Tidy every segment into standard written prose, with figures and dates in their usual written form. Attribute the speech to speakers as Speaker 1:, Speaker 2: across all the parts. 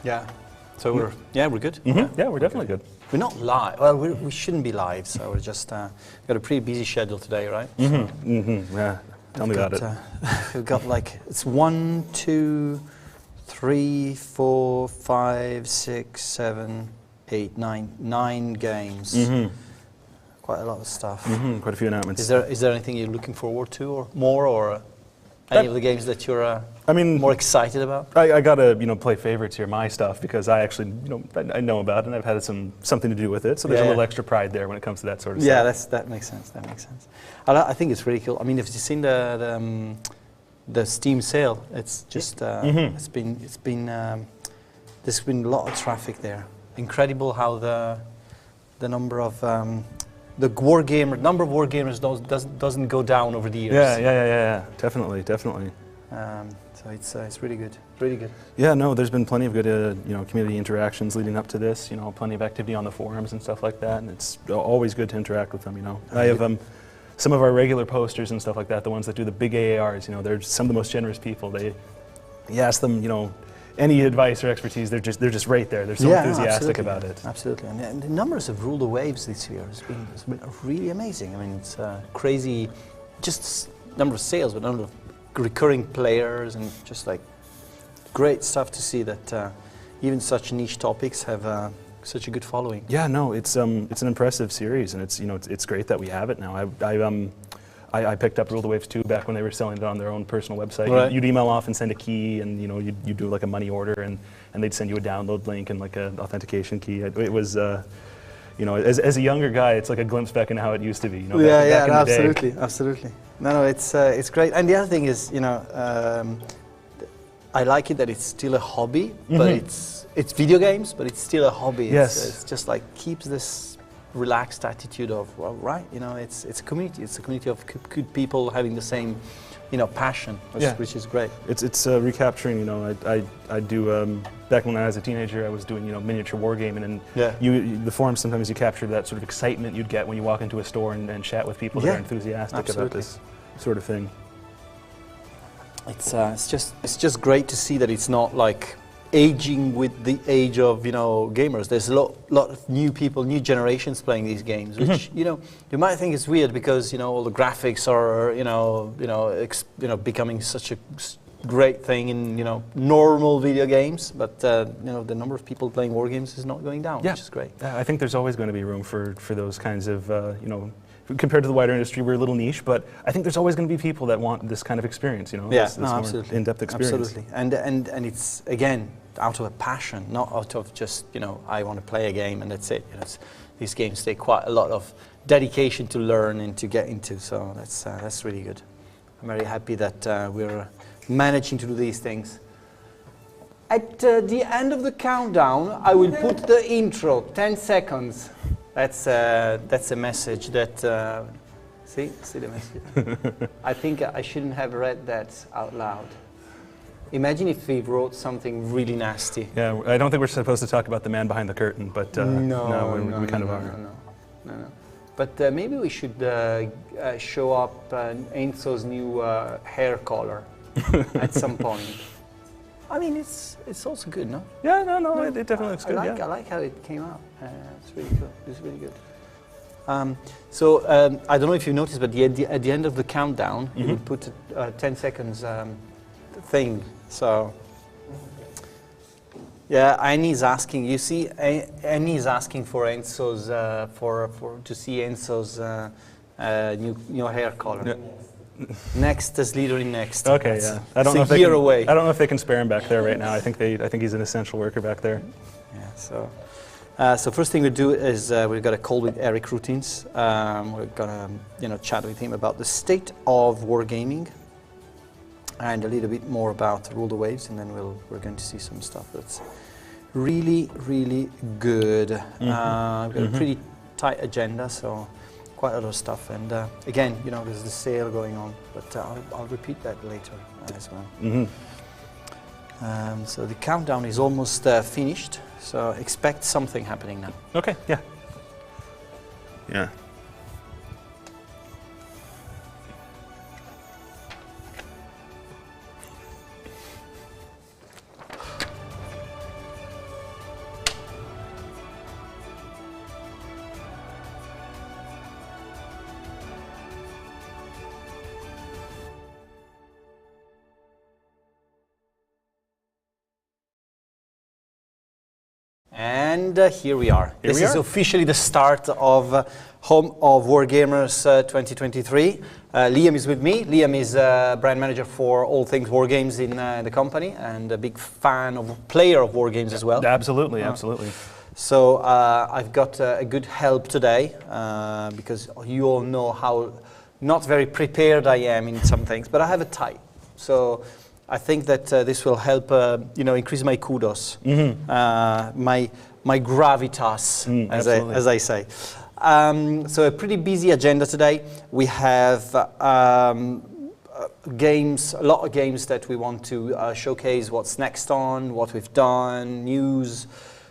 Speaker 1: Yeah. So we're good.
Speaker 2: Yeah, we're definitely good.
Speaker 1: We're not live. Well, we shouldn't be live, so we're just got a pretty busy schedule today, right?
Speaker 2: Yeah. Tell me about it.
Speaker 1: We've got like it's 1, 2, 3, 4, 5, 6, 7, 8, 9 games. Quite a lot of stuff.
Speaker 2: Quite a few announcements.
Speaker 1: Is there anything you're looking forward to, or more, or any of the games that you're more excited about?
Speaker 2: I gotta play favorites here, my stuff, because I actually I know about it and I've had something to do with it. So there's a little extra pride there when it comes to that sort of stuff.
Speaker 1: Yeah, that makes sense. That makes sense. I think it's really cool. I mean, if you've seen the Steam sale, it's just there's been a lot of traffic there. Incredible how the number of number of Wargamers doesn't go down over the years.
Speaker 2: Yeah. Definitely.
Speaker 1: So it's really good. Really good.
Speaker 2: Yeah, no, there's been plenty of good community interactions leading up to this. Plenty of activity on the forums and stuff like that, and it's always good to interact with them. I have some of our regular posters and stuff like that, the ones that do the big AARs. They're some of the most generous people. You ask them, any advice or expertise, they're just right there. They're so enthusiastic about it.
Speaker 1: Absolutely, and the numbers of Rule the Waves this year has been really amazing. I mean, it's crazy, just number of sales, but number of recurring players, and just like great stuff to see that even such niche topics have such a good following.
Speaker 2: Yeah, no, it's an impressive series, and it's great that we have it now. I picked up Rule the Waves 2 back when they were selling it on their own personal website. Right. You'd email off and send a key, and you'd do like a money order, and they'd send you a download link and like an authentication key. It was, as a younger guy, it's like a glimpse back into how it used to be. Back in
Speaker 1: absolutely,
Speaker 2: the day.
Speaker 1: Absolutely. No, it's great. And the other thing is, I like it that it's still a hobby, but it's video games, but it's still a hobby.
Speaker 2: Yes.
Speaker 1: It's just like keeps this relaxed attitude of, well, right, it's a community. It's a community of good people having the same, passion, which is great.
Speaker 2: It's recapturing. I do back when I was a teenager, I was doing miniature wargaming, and the forums sometimes you capture that sort of excitement you'd get when you walk into a store and chat with people that are enthusiastic about this sort of thing.
Speaker 1: It's just great to see that it's not like aging with the age of gamers. There's a lot of new people, new generations playing these games, which you might think is weird because all the graphics are becoming such a great thing in normal video games, but the number of people playing war games is not going down, which is great.
Speaker 2: I think there's always going to be room for those kinds of compared to the wider industry, we're a little niche, but I think there's always going to be people that want this kind of experience, this
Speaker 1: absolutely.
Speaker 2: more in-depth experience.
Speaker 1: Absolutely, and it's again out of a passion, not out of just I want to play a game and that's it. These games take quite a lot of dedication to learn and to get into, so that's really good. I'm very happy that we're managing to do these things. At the end of the countdown, I will put the intro. 10 seconds. That's a message that. See the message. I think I shouldn't have read that out loud. Imagine if we wrote something really nasty.
Speaker 2: Yeah, I don't think we're supposed to talk about the man behind the curtain, but no, we kind of are.
Speaker 1: No. But maybe we should show up Enzo's new hair color at some point. I mean, it's also good, no?
Speaker 2: Yeah, no, it definitely looks good.
Speaker 1: I like how it came out. It's really cool. It's really good. So I don't know if you noticed, but at the end of the countdown, you would put a 10 seconds thing. So yeah, Annie's asking. You see, Annie's asking for Enzo's to see Enzo's new hair color. Yeah. Next, as leader in next.
Speaker 2: Okay, yeah. I don't know if I don't know if they can spare him back there right now. I think he's an essential worker back there.
Speaker 1: Yeah. So first thing we do is we've got a call with Eric Routines. We're gonna chat with him about the state of wargaming and a little bit more about Rule the Waves, and then we're going to see some stuff that's really, really good. We've got a pretty tight agenda, so quite a lot of stuff. And again, there's the sale going on, but I'll repeat that later as well. So the countdown is almost finished, so expect something happening now.
Speaker 2: Okay, yeah. Yeah.
Speaker 1: And here we are. This is officially the start of Home of Wargamers 2023. Liam is with me. Liam is brand manager for all things Wargames in the company, and a big player of Wargames as well.
Speaker 2: Absolutely, absolutely.
Speaker 1: So I've got a good help today because you all know how not very prepared I am in some things, but I have a type. So I think that this will help, increase my kudos, my gravitas, as I say. So a pretty busy agenda today. We have games, a lot of games that we want to showcase. What's next on, what we've done, news,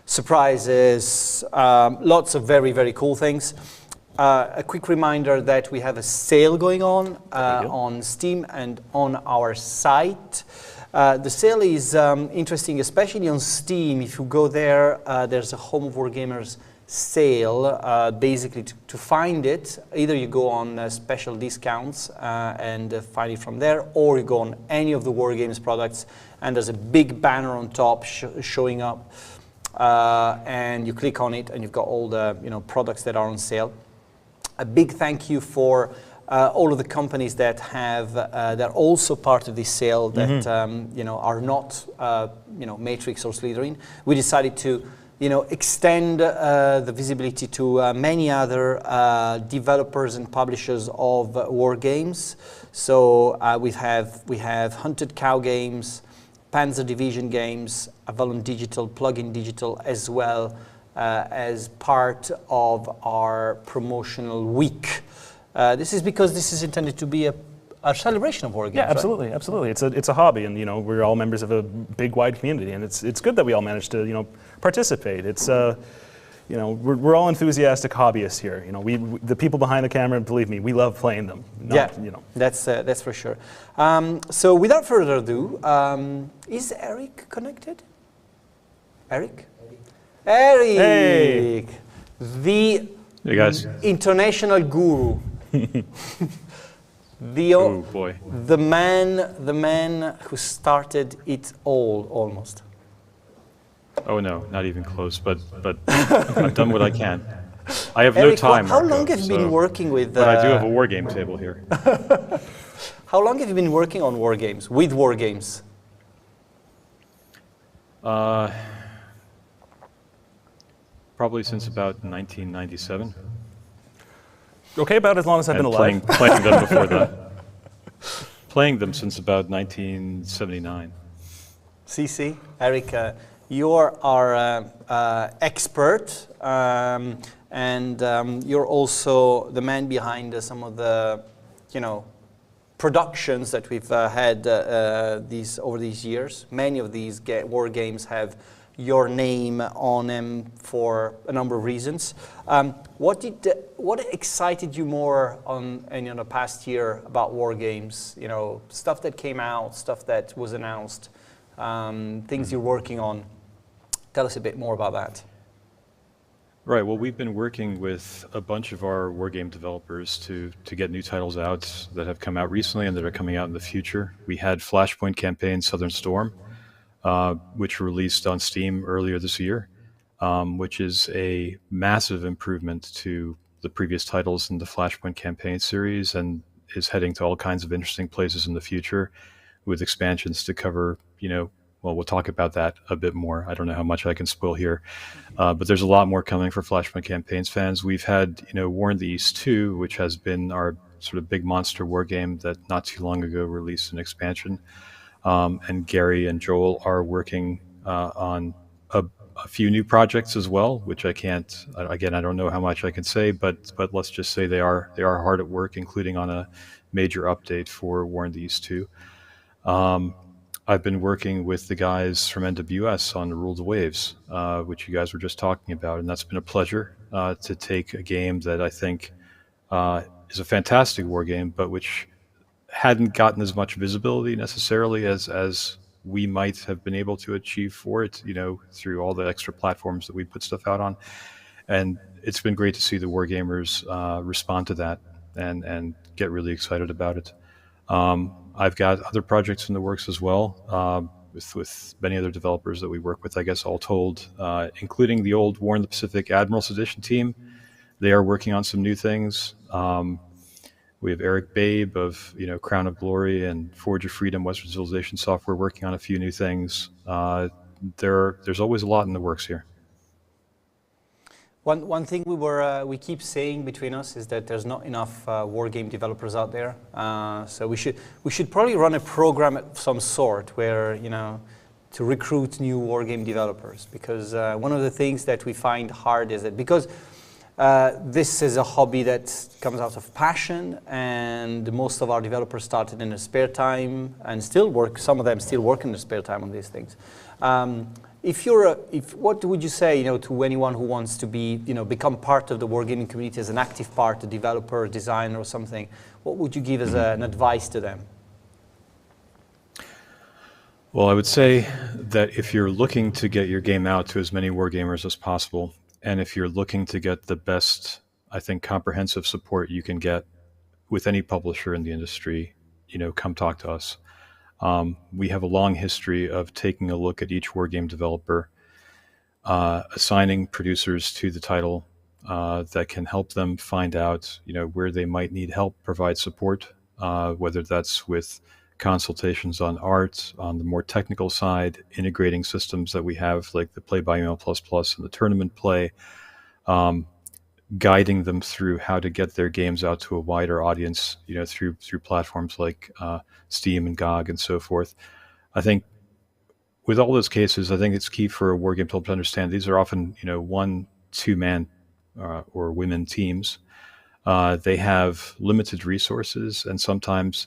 Speaker 1: surprises, lots of very, very cool things. A quick reminder that we have a sale going on Steam and on our site. The sale is interesting, especially on Steam. If you go there, there's a Home of Wargamers sale. Basically, to find it, either you go on special discounts and find it from there, or you go on any of the Wargames products, and there's a big banner on top showing up. And you click on it, and you've got all the products that are on sale. A big thank you for all of the companies that have that are also part of this sale that are not Matrix or Slytherin. We decided to extend the visibility to many other developers and publishers of war games. So we have Hunted Cow Games, Panzer Division Games, Avalon Digital, Plugin Digital, as well as part of our promotional week. This is because this is intended to be a celebration of war games.
Speaker 2: Yeah, absolutely, right? Absolutely. It's a hobby, and we're all members of a big, wide community, and it's good that we all managed to participate. It's we're all enthusiastic hobbyists here. We the people behind the camera, believe me, we love playing them.
Speaker 1: That's for sure. So without further ado, is Eric connected? Eric? Eric,
Speaker 2: hey.
Speaker 1: The
Speaker 3: hey guys.
Speaker 1: International guru,
Speaker 3: Oh boy.
Speaker 1: the man who started it all almost.
Speaker 3: Oh no, not even close. But I've done what I can. I have
Speaker 1: Eric,
Speaker 3: no time.
Speaker 1: How long have you been working with?
Speaker 3: But I do have a war game table here.
Speaker 1: How long have you been working on war games, with war games?
Speaker 3: Probably since about 1997.
Speaker 2: Okay, about as long as I've been alive.
Speaker 3: Playing them before that. Playing them since about 1979.
Speaker 1: CC, Eric, you're our expert, and you're also the man behind some of the, productions that we've had over these years. Many of these war games have your name on them for a number of reasons. What excited you more in the past year about war games? Stuff that came out, stuff that was announced, things you're working on. Tell us a bit more about that.
Speaker 3: Right. Well, we've been working with a bunch of our wargame developers to get new titles out that have come out recently and that are coming out in the future. We had Flashpoint Campaign Southern Storm, which released on Steam earlier this year, which is a massive improvement to the previous titles in the Flashpoint Campaign series, and is heading to all kinds of interesting places in the future with expansions to cover, well, we'll talk about that a bit more. I don't know how much I can spoil here, but there's a lot more coming for Flashpoint Campaigns fans. We've had, War in the East 2, which has been our sort of big monster war game that not too long ago released an expansion. And Gary and Joel are working on a few new projects as well, which I can't, again, I don't know how much I can say, but let's just say they are hard at work, including on a major update for War in the East 2. I've been working with the guys from NWS on Rule the Waves, which you guys were just talking about, and that's been a pleasure to take a game that I think is a fantastic war game, but which hadn't gotten as much visibility necessarily as we might have been able to achieve for it, through all the extra platforms that we put stuff out on. And it's been great to see the Wargamers respond to that and get really excited about it. I've got other projects in the works as well. with many other developers that we work with, I guess, all told, including the old War in the Pacific Admirals Edition team. They are working on some new things. We have Eric Babe of Crown of Glory and Forge of Freedom, Western Civilization Software, working on a few new things. There's always a lot in the works here.
Speaker 1: One thing we keep saying between us is that there's not enough war game developers out there. So we should probably run a program of some sort where to recruit new war game developers, because one of the things that we find hard is that because this is a hobby that comes out of passion, and most of our developers started in their spare time and still work. Some of them still work in their spare time on these things. What would you say, to anyone who wants to be, become part of the wargaming community as an active part, a developer, a designer, or something? What would you give as an advice to them?
Speaker 3: Well, I would say that if you're looking to get your game out to as many wargamers as possible, and if you're looking to get the best, I think, comprehensive support you can get with any publisher in the industry, come talk to us. We have a long history of taking a look at each wargame developer, assigning producers to the title that can help them find out, where they might need help, provide support, whether that's with consultations on art, on the more technical side, integrating systems that we have like the Play by Email++ and the tournament play, guiding them through how to get their games out to a wider audience, through platforms like Steam and GOG and so forth. I think with all those cases, I think it's key for a wargame developer to understand these are often, 1-2 man or women teams. They have limited resources, and sometimes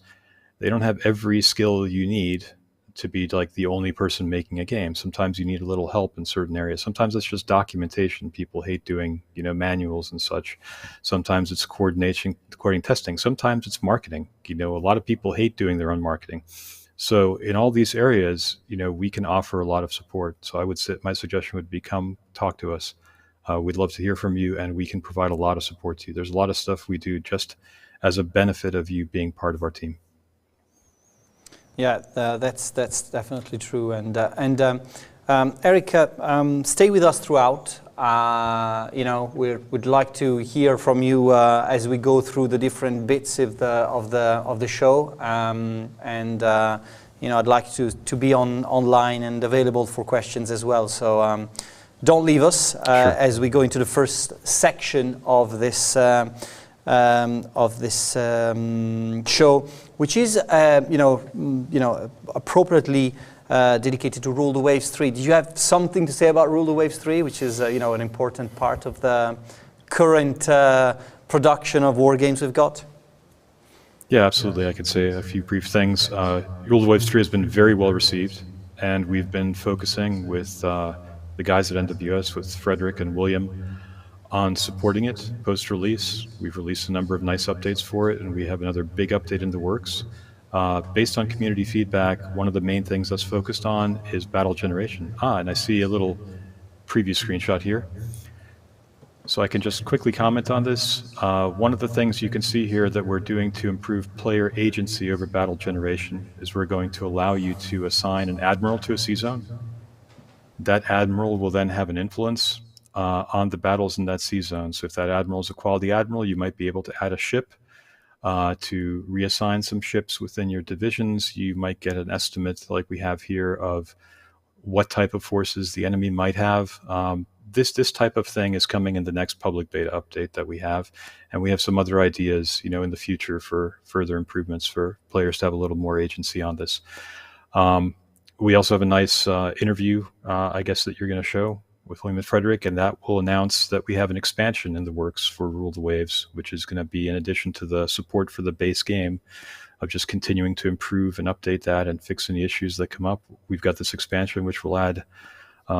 Speaker 3: they don't have every skill you need to be like the only person making a game. Sometimes you need a little help in certain areas. Sometimes it's just documentation. People hate doing, manuals and such. Sometimes it's coordinating testing. Sometimes it's marketing. A lot of people hate doing their own marketing. So in all these areas, we can offer a lot of support. So I would say my suggestion would be come talk to us. We'd love to hear from you, and we can provide a lot of support to you. There's a lot of stuff we do just as a benefit of you being part of our team.
Speaker 1: Yeah, that's definitely true. And Eric, stay with us throughout. We'd like to hear from you as we go through the different bits of the show. I'd like to be online and available for questions as well. So don't leave us
Speaker 3: Sure.
Speaker 1: as we go into the first section of this show, which is appropriately dedicated to Rule the Waves 3. Did you have something to say about Rule the Waves 3, which is an important part of the current production of war games we've got?
Speaker 3: Yeah, absolutely. I could say a few brief things. Rule the Waves 3 has been very well received, and we've been focusing with the guys at NWS, with Frederick and William, on supporting it post-release. We've released a number of nice updates for it, and we have another big update in the works. Based on community feedback, one of the main things that's focused on is battle generation. And I see a little preview screenshot here. So I can just quickly comment on this. One of the things you can see here that we're doing to improve player agency over battle generation is we're going to allow you to assign an admiral to a sea zone. That admiral will then have an influence on the battles in that sea zone. So if that admiral is a quality admiral, you might be able to add a ship to reassign some ships within your divisions. You might get an estimate like we have here of what type of forces the enemy might have. This type of thing is coming in the next public beta update that we have. And we have some other ideas, in the future for further improvements for players to have a little more agency on this. We also have a nice interview, I guess, that you're going to show with William and Frederick, and that will announce that we have an expansion in the works for Rule the Waves, which is going to be in addition to the support for the base game of just continuing to improve and update that and fix any issues that come up. We've got this expansion which will add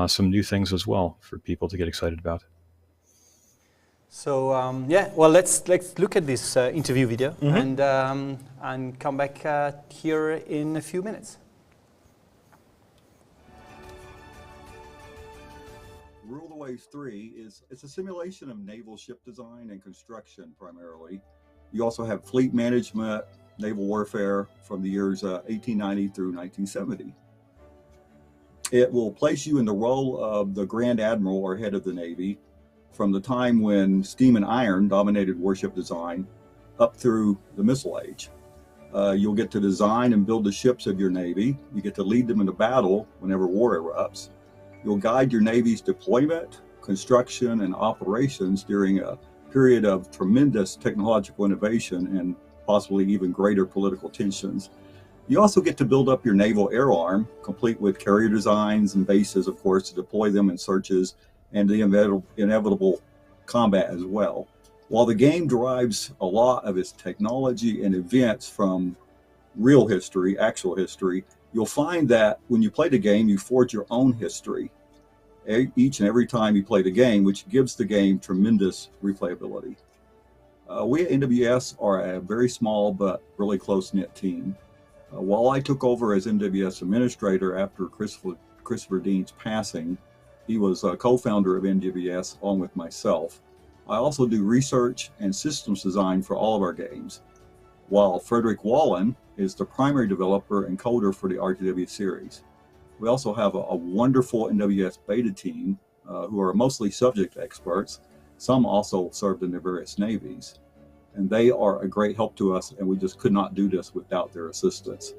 Speaker 3: some new things as well for people to get excited about.
Speaker 1: So well, let's look at this interview video and come back here in a few minutes.
Speaker 4: Rule the Waves 3 it's a simulation of naval ship design and construction primarily. You also have fleet management, naval warfare from the years 1890 through 1970. It will place you in the role of the Grand Admiral or head of the Navy from the time when steam and iron dominated warship design up through the missile age. You'll get to design and build the ships of your Navy. You get to lead them into battle whenever war erupts. You'll guide your Navy's deployment, construction, and operations during a period of tremendous technological innovation and possibly even greater political tensions. You also get to build up your naval air arm, complete with carrier designs and bases, of course, to deploy them in searches and the inevitable combat as well. While the game derives a lot of its technology and events from real history, actual history, you'll find that when you play the game, you forge your own history each and every time you play the game, which gives the game tremendous replayability. We at NWS are a very small but really close-knit team. While I took over as NWS administrator after Christopher Dean's passing, he was a co-founder of NWS along with myself. I also do research and systems design for all of our games, while Frederick Wallen is the primary developer and coder for the RTW series. We also have a wonderful NWS beta team who are mostly subject experts. Some also served in their various navies. And they are a great help to us, and we just could not do this without their assistance.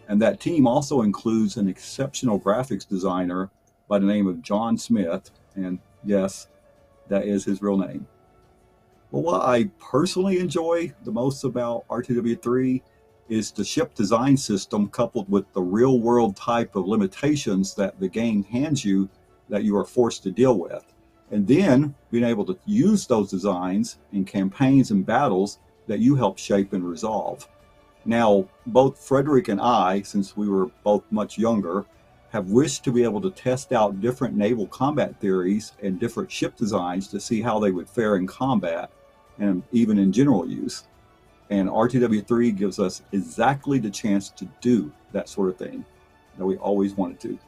Speaker 4: And that team also includes an exceptional graphics designer by the name of John Smith, and yes, that is his real name. Well, what I personally enjoy the most about RTW3 is the ship design system coupled with the real-world type of limitations that the game hands you that you are forced to deal with. And then being able to use those designs in campaigns and battles that you help shape and resolve. Now, both Frederick and I, since we were both much younger, have wished to be able to test out different naval combat theories and different ship designs to see how they would fare in combat and even in general use. And RTW3 gives us exactly the chance to do that sort of thing that we always wanted to.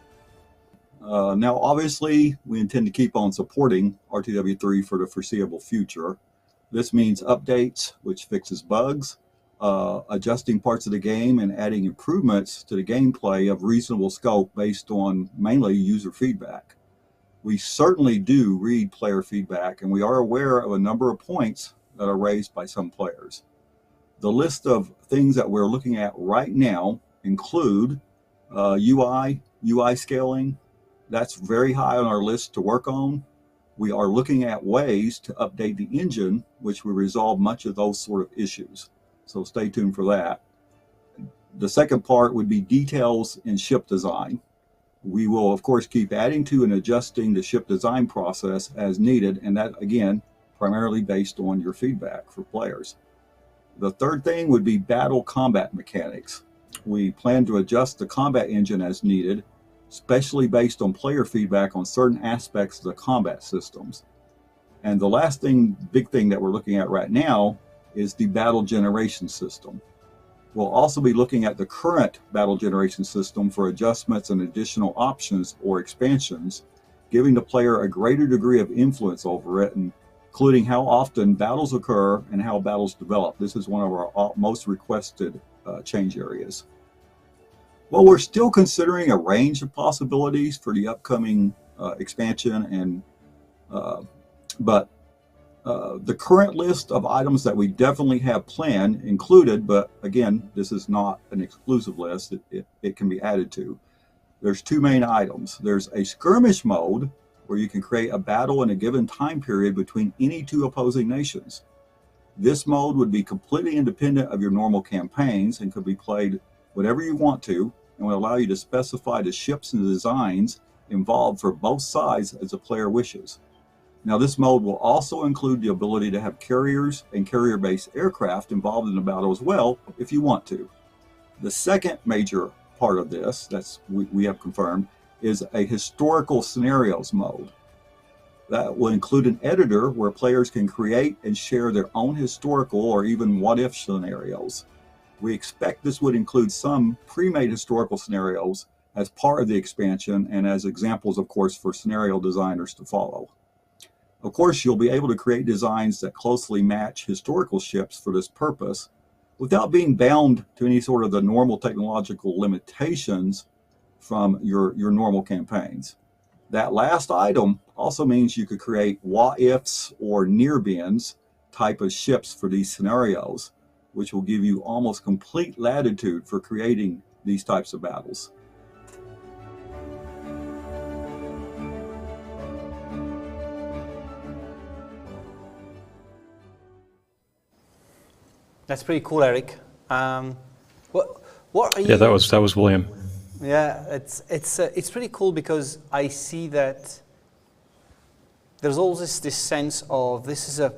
Speaker 4: Now, obviously, we intend to keep on supporting RTW3 for the foreseeable future. This means updates, which fixes bugs, adjusting parts of the game, and adding improvements to the gameplay of reasonable scope based on mainly user feedback. We certainly do read player feedback, and we are aware of a number of points that are raised by some players. The list of things that we're looking at right now include UI scaling. That's very high on our list to work on. We are looking at ways to update the engine, which will resolve much of those sort of issues. So stay tuned for that. The second part would be details in ship design. We will, of course, keep adding to and adjusting the ship design process as needed, and that, again, primarily based on your feedback for players. The third thing would be battle combat mechanics. We plan to adjust the combat engine as needed, especially based on player feedback on certain aspects of the combat systems. And the last big thing that we're looking at right now is the battle generation system. We'll also be looking at the current battle generation system for adjustments and additional options or expansions, giving the player a greater degree of influence over it, including how often battles occur and how battles develop. This is one of our most requested change areas. Well, we're still considering a range of possibilities for the upcoming expansion, but the current list of items that we definitely have planned included, but again, this is not an exclusive list, it can be added to. There's two main items. There's a skirmish mode where you can create a battle in a given time period between any two opposing nations. This mode would be completely independent of your normal campaigns and could be played whatever you want to, and will allow you to specify the ships and the designs involved for both sides as the player wishes. Now, this mode will also include the ability to have carriers and carrier-based aircraft involved in the battle as well, if you want to. The second major part of this, we have confirmed, is a historical scenarios mode. That will include an editor where players can create and share their own historical or even what-if scenarios. We expect this would include some pre-made historical scenarios as part of the expansion and as examples, of course, for scenario designers to follow. Of course, you'll be able to create designs that closely match historical ships for this purpose without being bound to any sort of the normal technological limitations from your normal campaigns. That last item also means you could create what-ifs or near-bins type of ships for these scenarios, which will give you almost complete latitude for creating these types of battles.
Speaker 1: That's pretty cool, Eric. What are you?
Speaker 3: Yeah, that was William.
Speaker 1: Yeah, it's pretty cool because I see that there's always this sense of this is a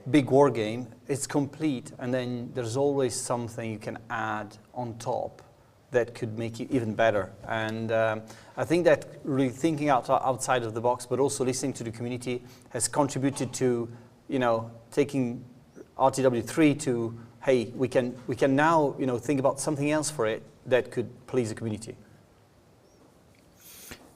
Speaker 1: big war game, it's complete, and then there's always something you can add on top that could make it even better. And I think that really thinking outside of the box, but also listening to the community, has contributed to, you know, taking RTW3 to, hey, we can now, you know, think about something else for it that could please the community.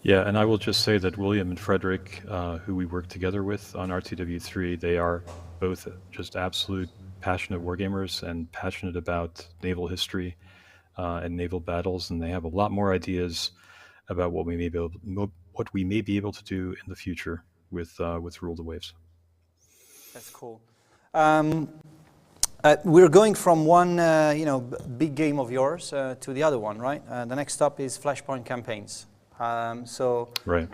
Speaker 3: Yeah, and I will just say that William and Frederick, who we work together with on RTW3, they are both just absolute passionate wargamers and passionate about naval history and naval battles, and they have a lot more ideas about what we may be able to do in the future with Rule the Waves.
Speaker 1: That's cool. We're going from one you know, big game of yours to the other one, right? The next stop is Flashpoint Campaigns.
Speaker 3: Right.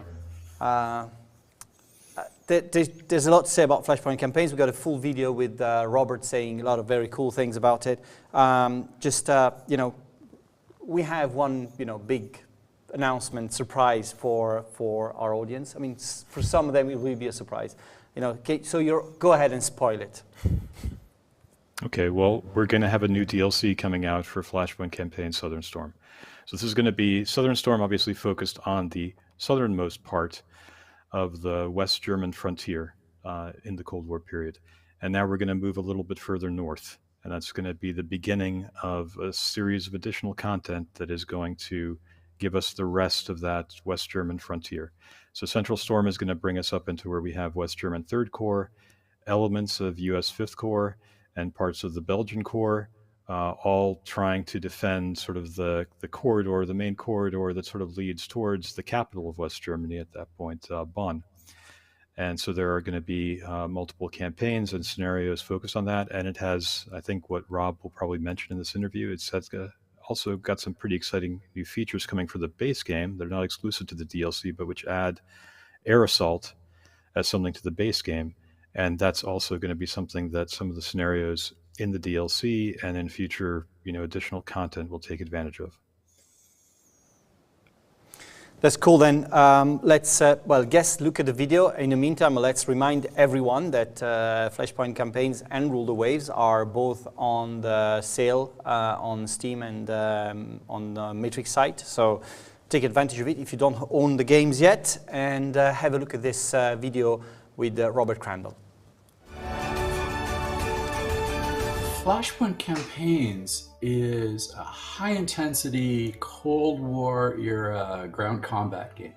Speaker 1: There's a lot to say about Flashpoint Campaigns. We've got a full video with Robert saying a lot of very cool things about it. You know, we have one, you know, big announcement surprise for our audience. I mean, for some of them, it will be a surprise. You know, okay, so go ahead and spoil it.
Speaker 3: Okay, well, we're going to have a new DLC coming out for Flashpoint Campaign Southern Storm. So this is going to be Southern Storm, obviously focused on the southernmost part of the West German frontier in the Cold War period. And now we're going to move a little bit further north. And that's going to be the beginning of a series of additional content that is going to give us the rest of that West German frontier. So Central Storm is going to bring us up into where we have West German 3rd Corps, elements of US 5th Corps, and parts of the Belgian Corps, all trying to defend sort of the corridor, the main corridor that sort of leads towards the capital of West Germany at that point, Bonn. And so there are going to be multiple campaigns and scenarios focused on that. And it has, I think what Rob will probably mention in this interview, it's also got some pretty exciting new features coming for the base game. They're not exclusive to the DLC, but which add air assault as something to the base game. And that's also going to be something that some of the scenarios in the DLC and in future, you know, additional content will take advantage of.
Speaker 1: That's cool then. Let's, well, guests look at the video. In the meantime, let's remind everyone that Flashpoint Campaigns and Rule the Waves are both on the sale on Steam and on the Matrix site. So take advantage of it if you don't own the games yet, and have a look at this video with Robert Crandall.
Speaker 5: Flashpoint Campaigns is a high-intensity Cold War era ground combat game.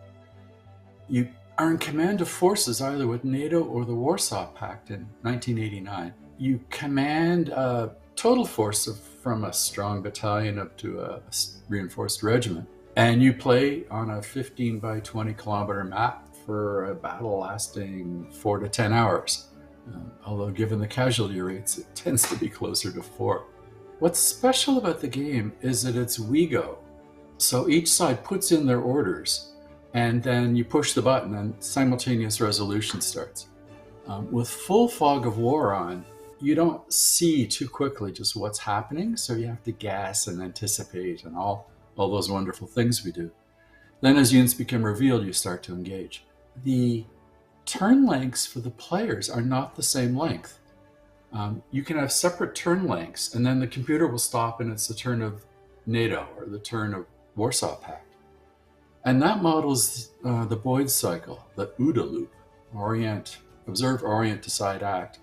Speaker 5: You are in command of forces either with NATO or the Warsaw Pact in 1989. You command a total force from a strong battalion up to a reinforced regiment. And you play on a 15 by 20 kilometer map for a battle lasting 4 to 10 hours. Although given the casualty rates, it tends to be closer to 4. What's special about the game is that it's WeGo. So each side puts in their orders, and then you push the button and simultaneous resolution starts. With full fog of war on, you don't see too quickly just what's happening, so you have to guess and anticipate and all those wonderful things we do. Then as units become revealed, you start to engage. The turn lengths for the players are not the same length. You can have separate turn lengths, and then the computer will stop and it's the turn of NATO or the turn of Warsaw Pact. And that models the Boyd cycle, the OODA loop, orient, observe, orient, decide, act.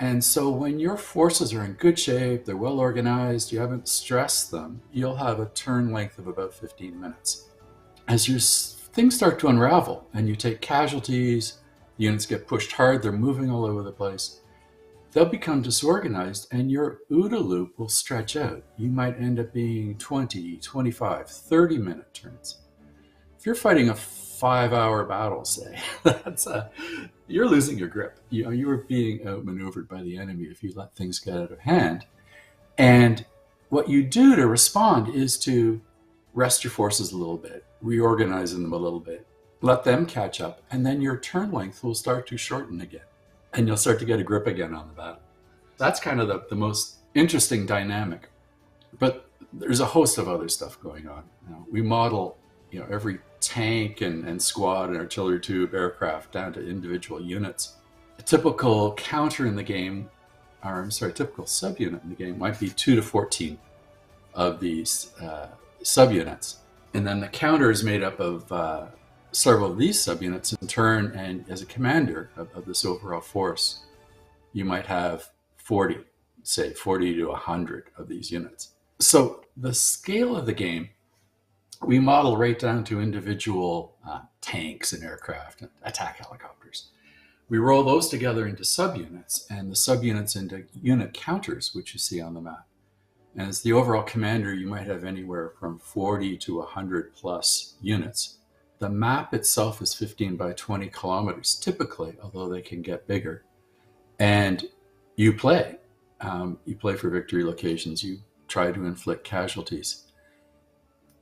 Speaker 5: And so when your forces are in good shape, they're well organized, you haven't stressed them, you'll have a turn length of about 15 minutes. As your things start to unravel and you take casualties, the units get pushed hard, they're moving all over the place, they'll become disorganized and your OODA loop will stretch out. You might end up being 20, 25, 30-minute turns. If you're fighting a 5-hour battle, say, you're losing your grip. You are being outmaneuvered by the enemy if you let things get out of hand. And what you do to respond is to rest your forces a little bit, reorganize them a little bit, let them catch up, and then your turn length will start to shorten again. And you'll start to get a grip again on the battle. That's kind of the most interesting dynamic. But there's a host of other stuff going on. We model every tank and squad and artillery tube aircraft down to individual units. A typical counter in the game, typical subunit in the game might be 2 to 14 of these subunits. And then the counter is made up of several of these subunits in turn, and as a commander of this overall force, you might have 40 to 100 of these units. So the scale of the game, we model right down to individual tanks and aircraft and attack helicopters. We roll those together into subunits, and the subunits into unit counters, which you see on the map. And as the overall commander, you might have anywhere from 40 to 100 plus units. The map itself is 15 by 20 kilometers, typically, although they can get bigger. And you play. You play for victory locations. You try to inflict casualties.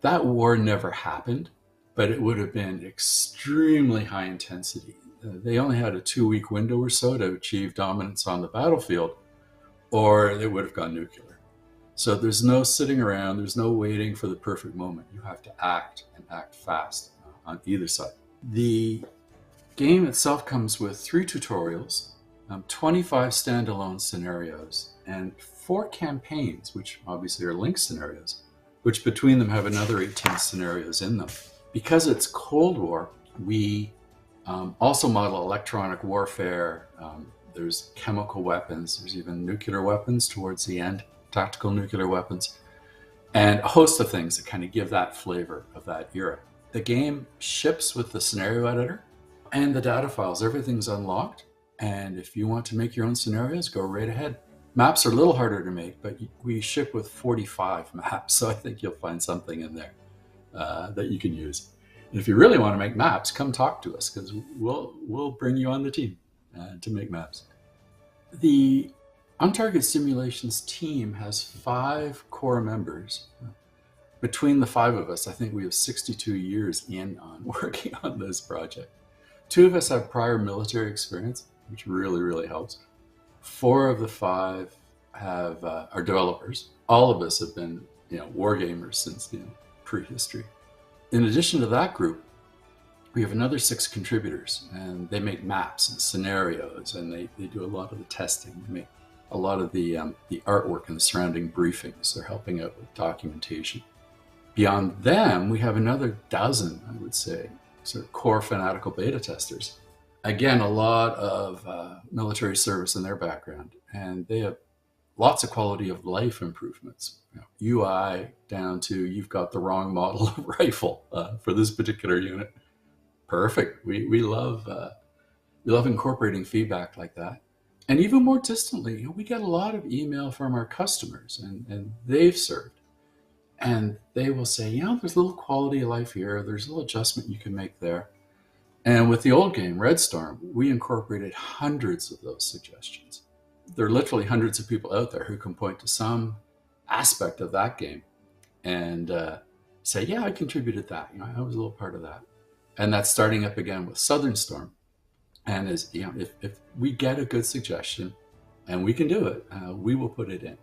Speaker 5: That war never happened, but it would have been extremely high intensity. They only had a 2-week window or so to achieve dominance on the battlefield, or they would have gone nuclear. So there's no sitting around. There's no waiting for the perfect moment. You have to act, and act fast on either side. The game itself comes with 3 tutorials, 25 standalone scenarios, and 4 campaigns, which obviously are linked scenarios, which between them have another 18 scenarios in them. Because it's Cold War, we also model electronic warfare. There's chemical weapons. There's even nuclear weapons towards the end, tactical nuclear weapons, and a host of things that kind of give that flavor of that era. The game ships with the scenario editor and the data files. Everything's unlocked. And if you want to make your own scenarios, go right ahead. Maps are a little harder to make, but we ship with 45 maps. So I think you'll find something in there that you can use. And if you really want to make maps, come talk to us, because we'll bring you on the team to make maps. The On-Target Simulations team has 5 core members. Between the 5 of us, I think we have 62 years in on working on this project. 2 of us have prior military experience, which really, really helps. 4 of the 5 are developers. All of us have been, Wargamers since prehistory. In addition to that group, we have another 6 contributors, and they make maps and scenarios, and they do a lot of the testing. They make a lot of the artwork and the surrounding briefings. They're helping out with documentation. Beyond them, we have another dozen, I would say, sort of core fanatical beta testers. Again, a lot of military service in their background, and they have lots of quality of life improvements. UI down to, you've got the wrong model of rifle for this particular unit. Perfect. We love incorporating feedback like that. And even more distantly, we get a lot of email from our customers, and they've served. And they will say, there's a little quality of life here. There's a little adjustment you can make there. And with the old game, Red Storm, we incorporated hundreds of those suggestions. There are literally hundreds of people out there who can point to some aspect of that game and say, yeah, I contributed that. I was a little part of that. And that's starting up again with Southern Storm. And if we get a good suggestion and we can do it, we will put it in.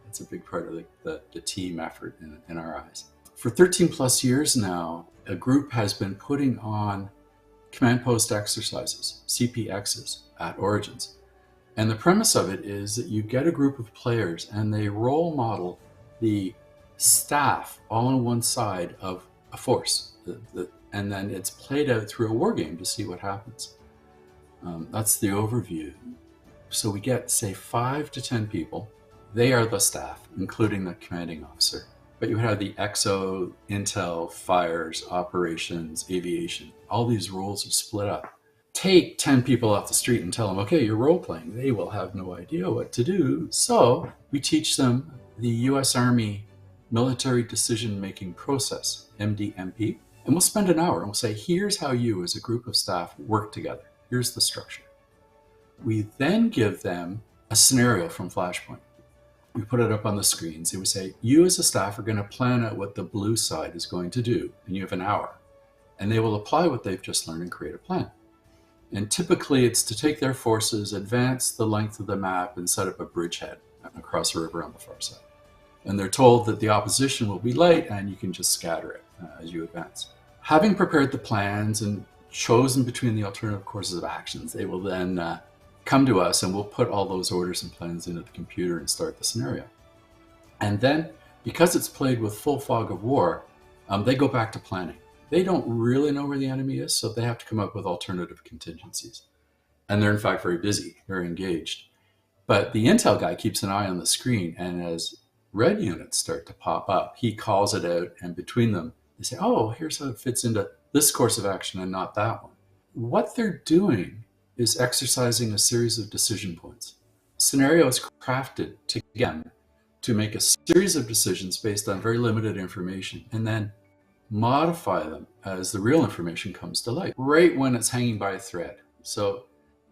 Speaker 5: It's a big part of the team effort in our eyes. For 13 plus years now, a group has been putting on command post exercises, CPXs, at Origins. And the premise of it is that you get a group of players and they role model the staff all on one side of a force. And then it's played out through a war game to see what happens. That's the overview. So we get, say, 5 to 10 people. They are the staff, including the commanding officer. But you have the EXO, Intel, Fires, Operations, Aviation. All these roles are split up. take 10 people off the street and tell them, okay, you're role playing. They will have no idea what to do. So we teach them the US Army military decision making process, MDMP. And we'll spend an hour and we'll say, here's how you as a group of staff work together. Here's the structure. We then give them a scenario from Flashpoint. We put it up on the screens. We say, you as a staff are going to plan out what the blue side is going to do, and you have an hour. And they will apply what they've just learned and create a plan. And typically it's to take their forces, advance the length of the map, and set up a bridgehead across a river on the far side. And they're told that the opposition will be light and you can just scatter it as you advance. Having prepared the plans and chosen between the alternative courses of actions, they will then come to us and we'll put all those orders and plans into the computer and start the scenario. And then, because it's played with full fog of war, they go back to planning. They don't really know where the enemy is, so they have to come up with alternative contingencies. And they're in fact very busy, very engaged. But the intel guy keeps an eye on the screen, and as red units start to pop up, he calls it out, and between them, they say, oh, here's how it fits into this course of action and not that one. What they're doing is exercising a series of decision points. Scenario is crafted to make a series of decisions based on very limited information, and then modify them as the real information comes to light, right when it's hanging by a thread. So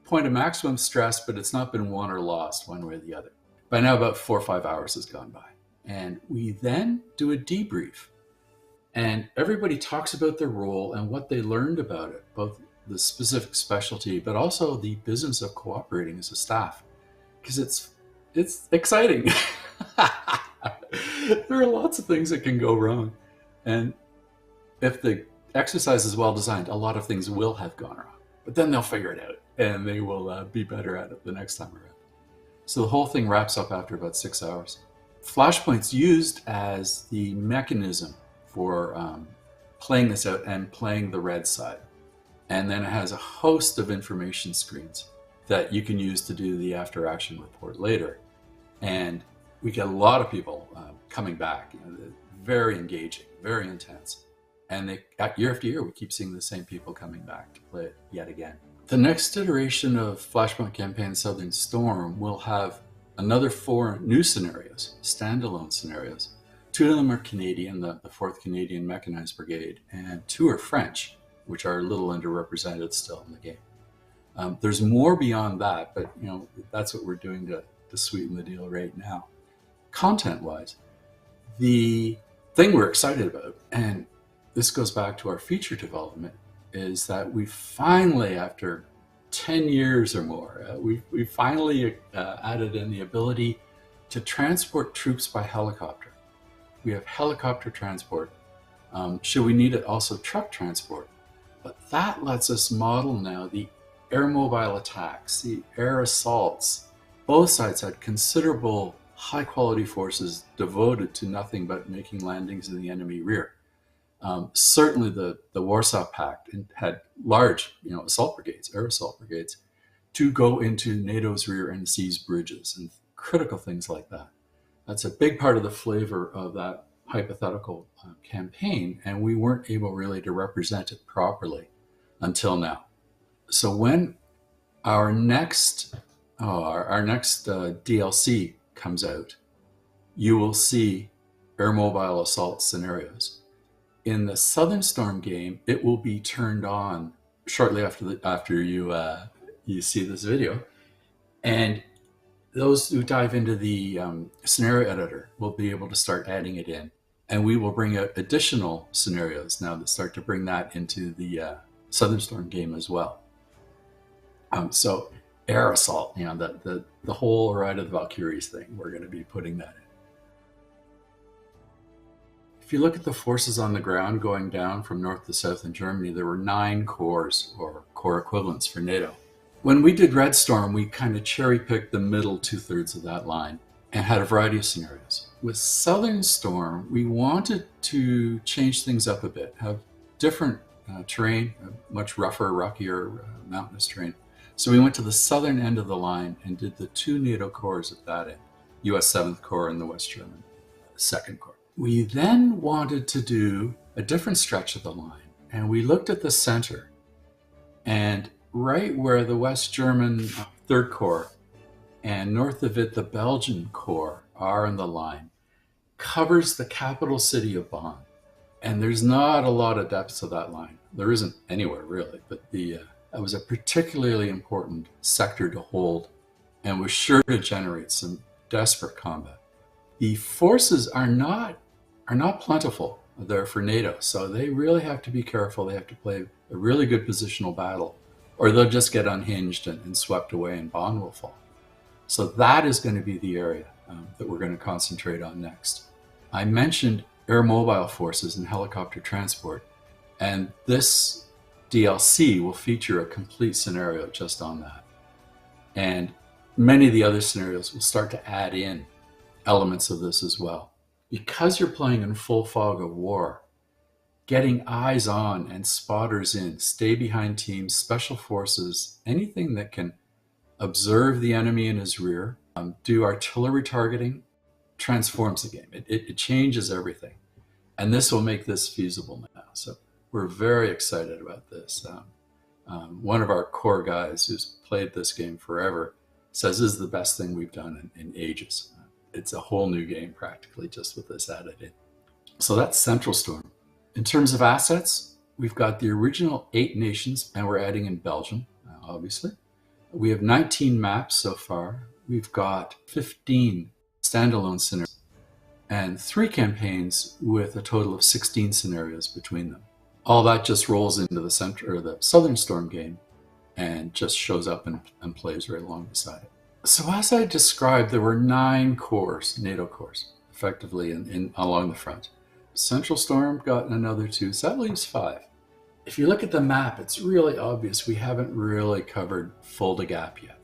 Speaker 5: point of maximum stress, but it's not been won or lost one way or the other. By now, about 4 or 5 hours has gone by. And we then do a debrief. And everybody talks about their role and what they learned about it, both the specific specialty, but also the business of cooperating as a staff, because it's exciting. There are lots of things that can go wrong. And if the exercise is well designed, a lot of things will have gone wrong, but then they'll figure it out and they will be better at it the next time around. So the whole thing wraps up after about 6 hours. Flashpoint's used as the mechanism for playing this out and playing the red side. And then it has a host of information screens that you can use to do the after action report later. And we get a lot of people coming back, very engaging, very intense. And year after year, we keep seeing the same people coming back to play it yet again. The next iteration of Flashpoint Campaign Southern Storm will have another 4 new scenarios, standalone scenarios. 2 of them are Canadian, the 4th Canadian Mechanized Brigade, and 2 are French, which are a little underrepresented still in the game. There's more beyond that, but that's what we're doing to sweeten the deal right now. Content-wise, the thing we're excited about, and this goes back to our feature development, is that we finally, after 10 years or more, we finally added in the ability to transport troops by helicopter. We have helicopter transport. Should we need it, also truck transport. But that lets us model now the air mobile attacks, the air assaults. Both sides had considerable high quality forces devoted to nothing but making landings in the enemy rear. Certainly the Warsaw Pact had large assault brigades, air assault brigades, to go into NATO's rear and seize bridges and critical things like that. That's a big part of the flavor of that hypothetical campaign, and we weren't able really to represent it properly until now. So when our next DLC comes out, you will see air mobile assault scenarios. In the Southern Storm game, it will be turned on shortly after you see this video, and those who dive into the scenario editor will be able to start adding it in. And we will bring out additional scenarios now that start to bring that into the Southern Storm game as well. So air assault, the whole Ride of the Valkyries thing, we're going to be putting that in. If you look at the forces on the ground going down from north to south in Germany, there were 9 corps or corps equivalents for NATO. When we did Red Storm, we kind of cherry-picked the middle 2/3 of that line and had a variety of scenarios. With Southern Storm, we wanted to change things up a bit, have different terrain, much rougher, rockier, mountainous terrain. So we went to the southern end of the line and did the 2 NATO corps at that end, US 7th Corps and the West German 2nd Corps. We then wanted to do a different stretch of the line, and we looked at the center, and right where the West German Third Corps and north of it the Belgian Corps are in the line, covers the capital city of Bonn. And there's not a lot of depth to that line. There isn't anywhere really, but that was a particularly important sector to hold and was sure to generate some desperate combat. The forces are not plentiful there for NATO, so they really have to be careful. They have to play a really good positional battle, or they'll just get unhinged and swept away, and Bonn will fall. So that is going to be the area that we're going to concentrate on next. I mentioned air mobile forces and helicopter transport, and this DLC will feature a complete scenario just on that. And many of the other scenarios will start to add in elements of this as well. Because you're playing in full fog of war, getting eyes on and spotters in, stay behind teams, special forces, anything that can observe the enemy in his rear, do artillery targeting, transforms the game. It changes everything. And this will make this feasible now. So we're very excited about this. One of our core guys who's played this game forever says this is the best thing we've done in ages. It's a whole new game practically just with this added in. So that's Central Storm. In terms of assets, we've got the original 8 nations, and we're adding in Belgium, obviously. We have 19 maps so far. We've got 15 standalone scenarios and 3 campaigns with a total of 16 scenarios between them. All that just rolls into the Southern Storm game and just shows up and plays right along beside it. So as I described, there were 9 cores, NATO cores, effectively along the front. Central Storm got another 2, so that leaves 5. If you look at the map, it's really obvious we haven't really covered Fulda Gap yet.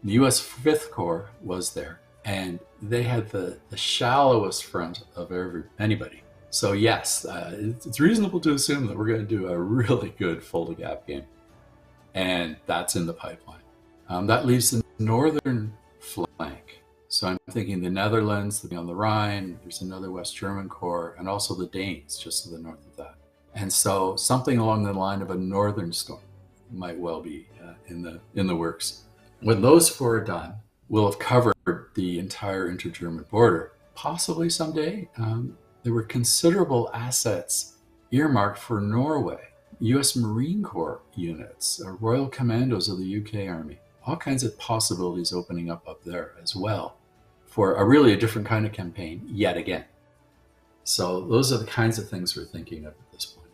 Speaker 5: The US 5th Corps was there, and they had the shallowest front of anybody. So yes, it's reasonable to assume that we're going to do a really good Fulda Gap game, and that's in the pipeline. That leaves the northern flank. So I'm thinking the Netherlands, on the Rhine, there's another West German Corps, and also the Danes just to the north of that. And so something along the line of a northern storm might well be in the works. When those 4 are done, we'll have covered the entire inter-German border. Possibly someday, there were considerable assets earmarked for Norway, US Marine Corps units, Royal Commandos of the UK Army, all kinds of possibilities opening up there as well for really a different kind of campaign yet again. So those are the kinds of things we're thinking of at this point.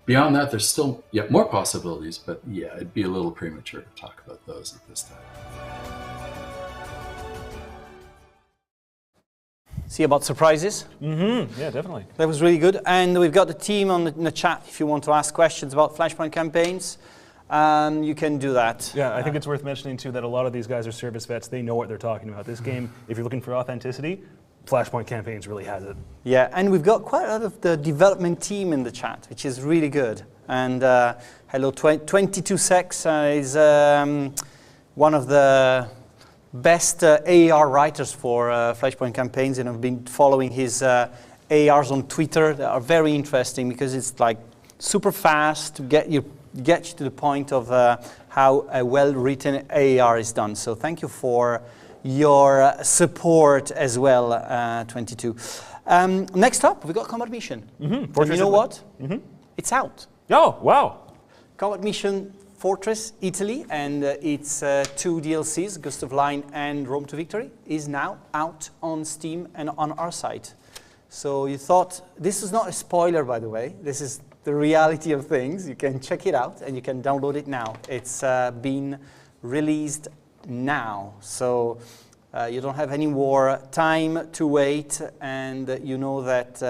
Speaker 5: Beyond that, there's still yet more possibilities, but yeah, it'd be a little premature to talk about those at this time.
Speaker 1: See about surprises?
Speaker 2: Mm-hmm. Yeah, definitely.
Speaker 1: That was really good. And we've got the team in the chat if you want to ask questions about Flashpoint campaigns. You can do that.
Speaker 2: Yeah, I think it's worth mentioning too that a lot of these guys are service vets. They know what they're talking about. This game, if you're looking for authenticity, Flashpoint Campaigns really has it.
Speaker 1: Yeah, and we've got quite a lot of the development team in the chat, which is really good. And hello, 22sex is one of the best AR writers for Flashpoint Campaigns, and I've been following his ARs on Twitter. They are very interesting because it's like super fast to get you to the point of how a well-written AR is done. So thank you for your support as well, 22. Next up, we've got Combat Mission. Mm-hmm. And you know what? Mm-hmm. It's out.
Speaker 2: Oh, wow.
Speaker 1: Combat Mission Fortress Italy and its 2 DLCs, Gust of Line and Rome to Victory, is now out on Steam and on our site. So you thought, this is not a spoiler, by the way. This is the reality of things. You can check it out and you can download it now. It's been released now. So you don't have any more time to wait, and you know that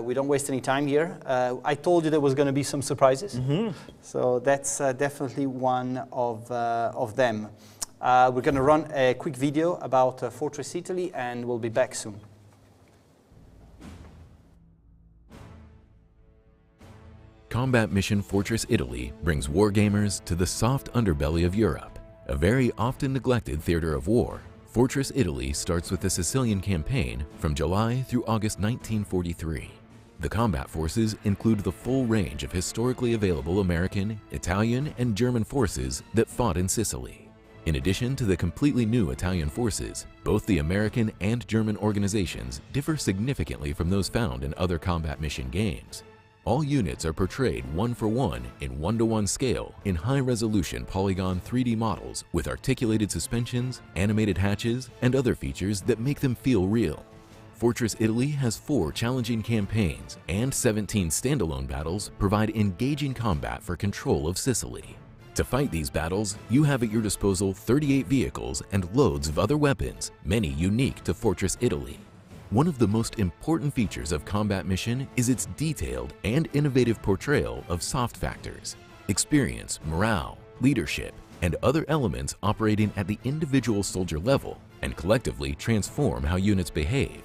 Speaker 1: we don't waste any time here. I told you there was going to be some surprises. Mm-hmm. So that's definitely one of them. We're going to run a quick video about Fortress Italy, and we'll be back soon.
Speaker 6: Combat Mission Fortress Italy brings wargamers to the soft underbelly of Europe. A very often neglected theater of war, Fortress Italy starts with the Sicilian campaign from July through August 1943. The combat forces include the full range of historically available American, Italian, and German forces that fought in Sicily. In addition to the completely new Italian forces, both the American and German organizations differ significantly from those found in other combat mission games. All units are portrayed one-for-one in one-to-one scale in high-resolution polygon 3D models with articulated suspensions, animated hatches, and other features that make them feel real. Fortress Italy has 4 challenging campaigns and 17 standalone battles provide engaging combat for control of Sicily. To fight these battles, you have at your disposal 38 vehicles and loads of other weapons, many unique to Fortress Italy. One of the most important features of Combat Mission is its detailed and innovative portrayal of soft factors, experience, morale, leadership, and other elements operating at the individual soldier level and collectively transform how units behave.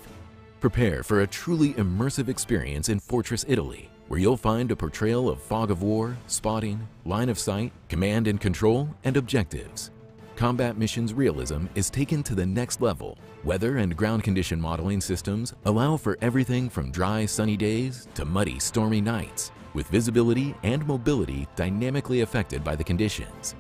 Speaker 6: Prepare for a truly immersive experience in Fortress Italy, where you'll find a portrayal of fog of war, spotting, line of sight, command and control, and objectives. Combat Mission's realism is taken to the next level. Weather and ground condition modeling systems allow for everything from dry, sunny days to muddy, stormy nights, with visibility and mobility dynamically affected by the conditions.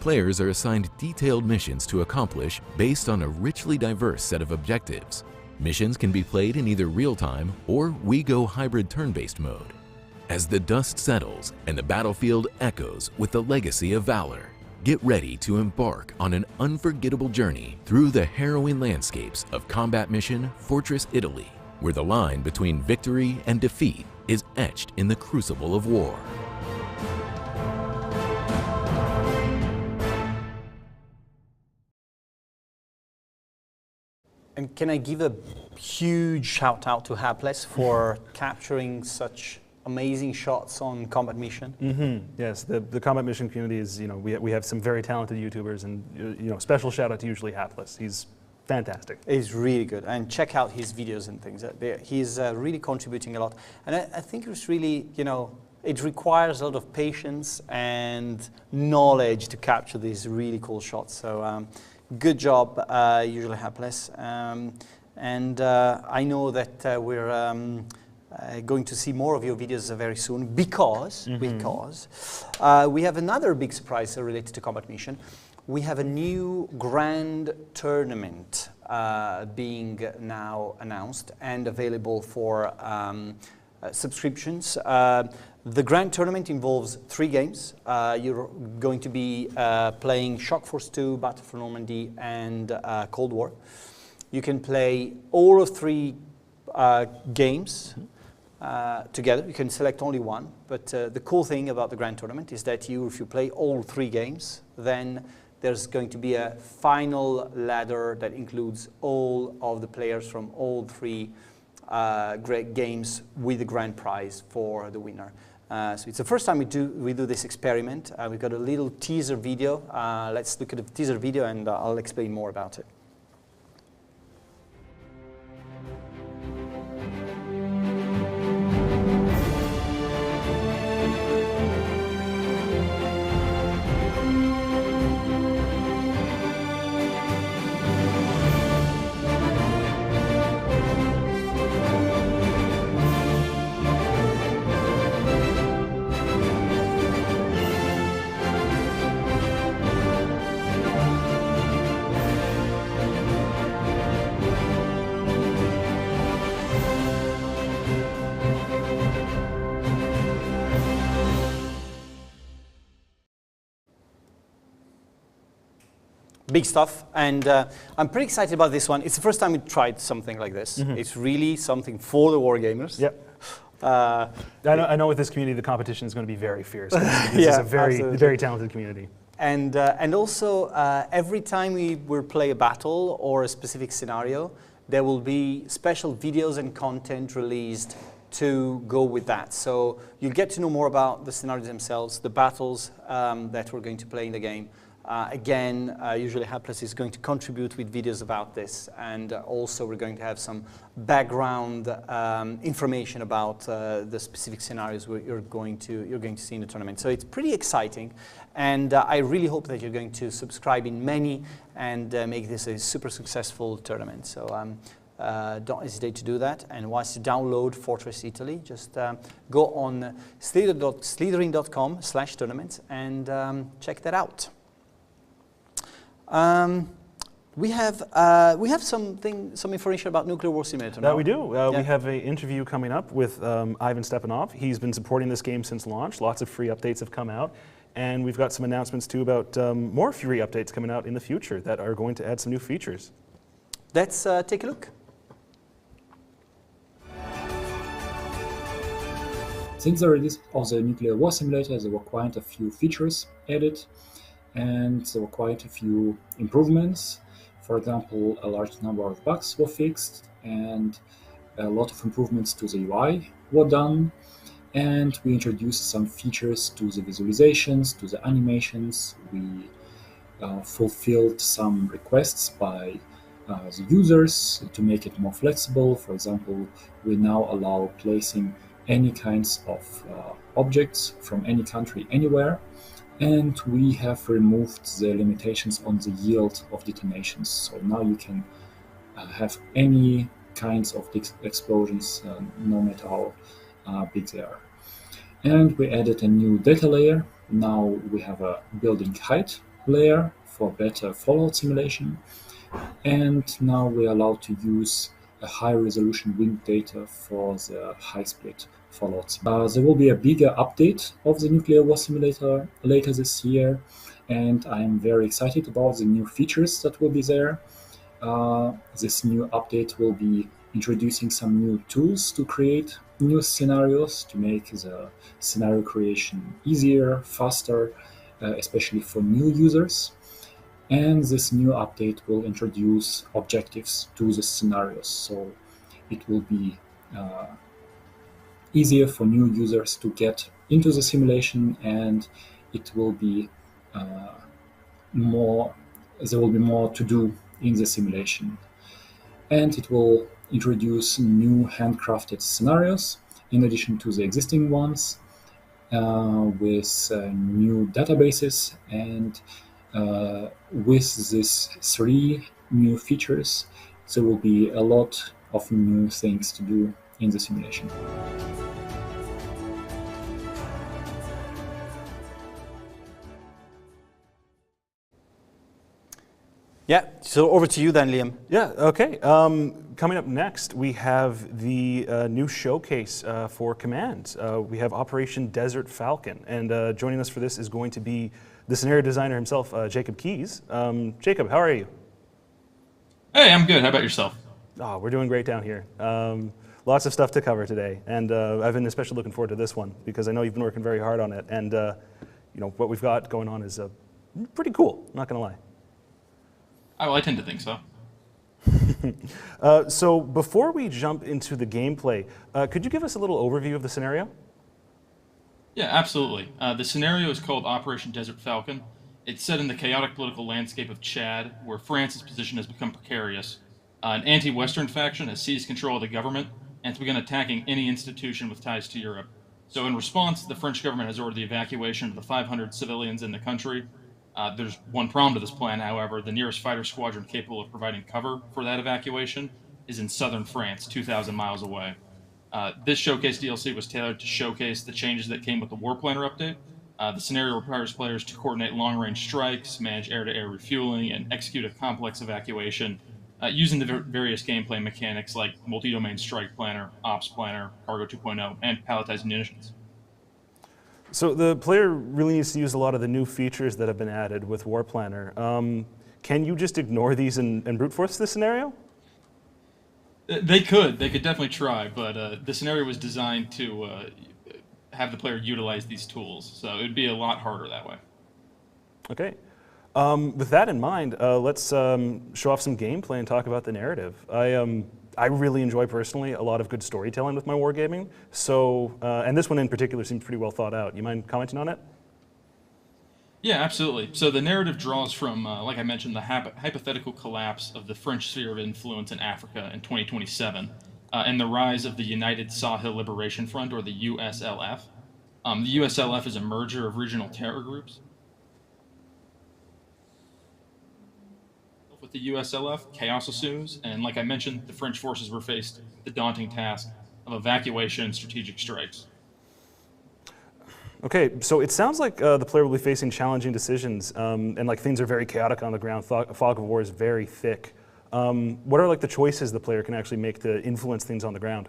Speaker 6: Players are assigned detailed missions to accomplish based on a richly diverse set of objectives. Missions can be played in either real-time or We Go hybrid turn-based mode. As the dust settles and the battlefield echoes with the legacy of valor, get ready to embark on an unforgettable journey through the harrowing landscapes of Combat Mission Fortress Italy, where the line between victory and defeat is etched in the crucible of war.
Speaker 1: And can I give a huge shout out to Hapless for capturing such amazing shots on Combat Mission?
Speaker 2: Yes, the Combat Mission community is, we have some very talented YouTubers, and special shout out to usually Hapless. He's fantastic.
Speaker 1: He's really good, and check out his videos and things. He's really contributing a lot, and I think it's really, it requires a lot of patience and knowledge to capture these really cool shots. So good job, usually Hapless. And I know that we're going to see more of your videos very soon because we have another big surprise related to Combat Mission. We have a new grand tournament being now announced and available for subscriptions. The grand tournament involves 3 games. You're going to be playing Shock Force 2, Battle for Normandy, and Cold War. You can play all of 3 games together. You can select only one, but the cool thing about the grand tournament is that if you play all 3 games, then there's going to be a final ladder that includes all of the players from all 3 great games with the grand prize for the winner. So it's the first time we do this experiment. We've got a little teaser video. Let's look at the teaser video and I'll explain more about it. Big stuff, and I'm pretty excited about this one. It's the first time we tried something like this. It's really something for the Wargamers.
Speaker 2: Yep. I know with this community, the competition is going to be very fierce. This is a very talented community.
Speaker 1: And also, every time we will play a battle or a specific scenario, there will be special videos and content released to go with that. So you'll get to know more about the scenarios themselves, the battles that we're going to play in the game. Again, usually Hapless is going to contribute with videos about this, and also we're going to have some background information about the specific scenarios you're going to see in the tournament. So it's pretty exciting, and I really hope that you're going to subscribe in many and make this a super successful tournament. So don't hesitate to do that. And once you download Fortress Italy, just go on slytherin.com/tournament and check that out. We have some information about Nuclear War Simulator now.
Speaker 2: That we do. We have an interview coming up with Ivan Stepanov. He's been supporting this game since launch. Lots of free updates have come out. And we've got some announcements too about more free updates coming out in the future that are going to add some new features.
Speaker 1: Let's take a look.
Speaker 7: Since the release of the Nuclear War Simulator, there were quite a few features added, and there were quite a few improvements. For example, a large number of bugs were fixed, and a lot of improvements to the UI were done. And we introduced some features to the visualizations, to the animations. We fulfilled some requests by the users to make it more flexible. For example, we now allow placing any kinds of objects from any country anywhere, and we have removed the limitations on the yield of detonations. So now you can have any kinds of explosions, no matter how big they are. And we added a new data layer. Now we have a building height layer for better fallout simulation, and now we're allowed to use a high-resolution wind data for the high-split fallouts. There will be a bigger update of the Nuclear War Simulator later this year, and I'm very excited about the new features that will be there. This new update will be introducing some new tools to create new scenarios, to make the scenario creation easier, faster, especially for new users. And this new update will introduce objectives to the scenarios, so it will be easier for new users to get into the simulation, and it will be there will be more to do in the simulation. And it will introduce new handcrafted scenarios in addition to the existing ones, with new databases, and with these 3 new features, there will be a lot of new things to do in the simulation.
Speaker 1: Yeah, so over to you then, Liam.
Speaker 2: Yeah, okay. Coming up next, we have the new showcase for Command. We have Operation Desert Falcon, and joining us for this is going to be the scenario designer himself, Jacob Keys. Jacob, how are you?
Speaker 8: Hey, I'm good. How about yourself?
Speaker 2: Oh, we're doing great down here. Lots of stuff to cover today, and I've been especially looking forward to this one because I know you've been working very hard on it, and you know what we've got going on is pretty cool. Not going to lie.
Speaker 8: Oh, well, I tend to think so.
Speaker 2: So before we jump into the gameplay, could you give us a little overview of the scenario?
Speaker 8: Yeah, absolutely. The scenario is called Operation Desert Falcon. It's set in the chaotic political landscape of Chad, where France's position has become precarious. An anti-Western faction has seized control of the government and has begun attacking any institution with ties to Europe. So in response, the French government has ordered the evacuation of the 500 civilians in the country. There's one problem to this plan, however. The nearest fighter squadron capable of providing cover for that evacuation is in southern France, 2,000 miles away. This showcase DLC was tailored to showcase the changes that came with the War Planner update. The scenario requires players to coordinate long-range strikes, manage air-to-air refueling, and execute a complex evacuation using the various gameplay mechanics like multi-domain strike planner, ops planner, cargo 2.0, and palletized munitions.
Speaker 2: So the player really needs to use a lot of the new features that have been added with War Planner. Can you just ignore these and brute force this scenario?
Speaker 8: They could definitely try, but the scenario was designed to have the player utilize these tools, so it would be a lot harder that way.
Speaker 2: Okay. With that in mind, let's show off some gameplay and talk about the narrative. I really enjoy personally a lot of good storytelling with my wargaming. So, and this one in particular seems pretty well thought out. You mind commenting on it?
Speaker 8: Yeah, absolutely. So the narrative draws from, like I mentioned, the hypothetical collapse of the French sphere of influence in Africa in 2027, and the rise of the United Sahel Liberation Front, or the USLF. The USLF is a merger of regional terror groups with the USLF, chaos ensues, and like I mentioned, the French forces were faced with the daunting task of evacuation and strategic strikes.
Speaker 2: Okay, so it sounds like the player will be facing challenging decisions, and like things are very chaotic on the ground. Fog of war is very thick. What are like the choices the player can actually make to influence things on the ground?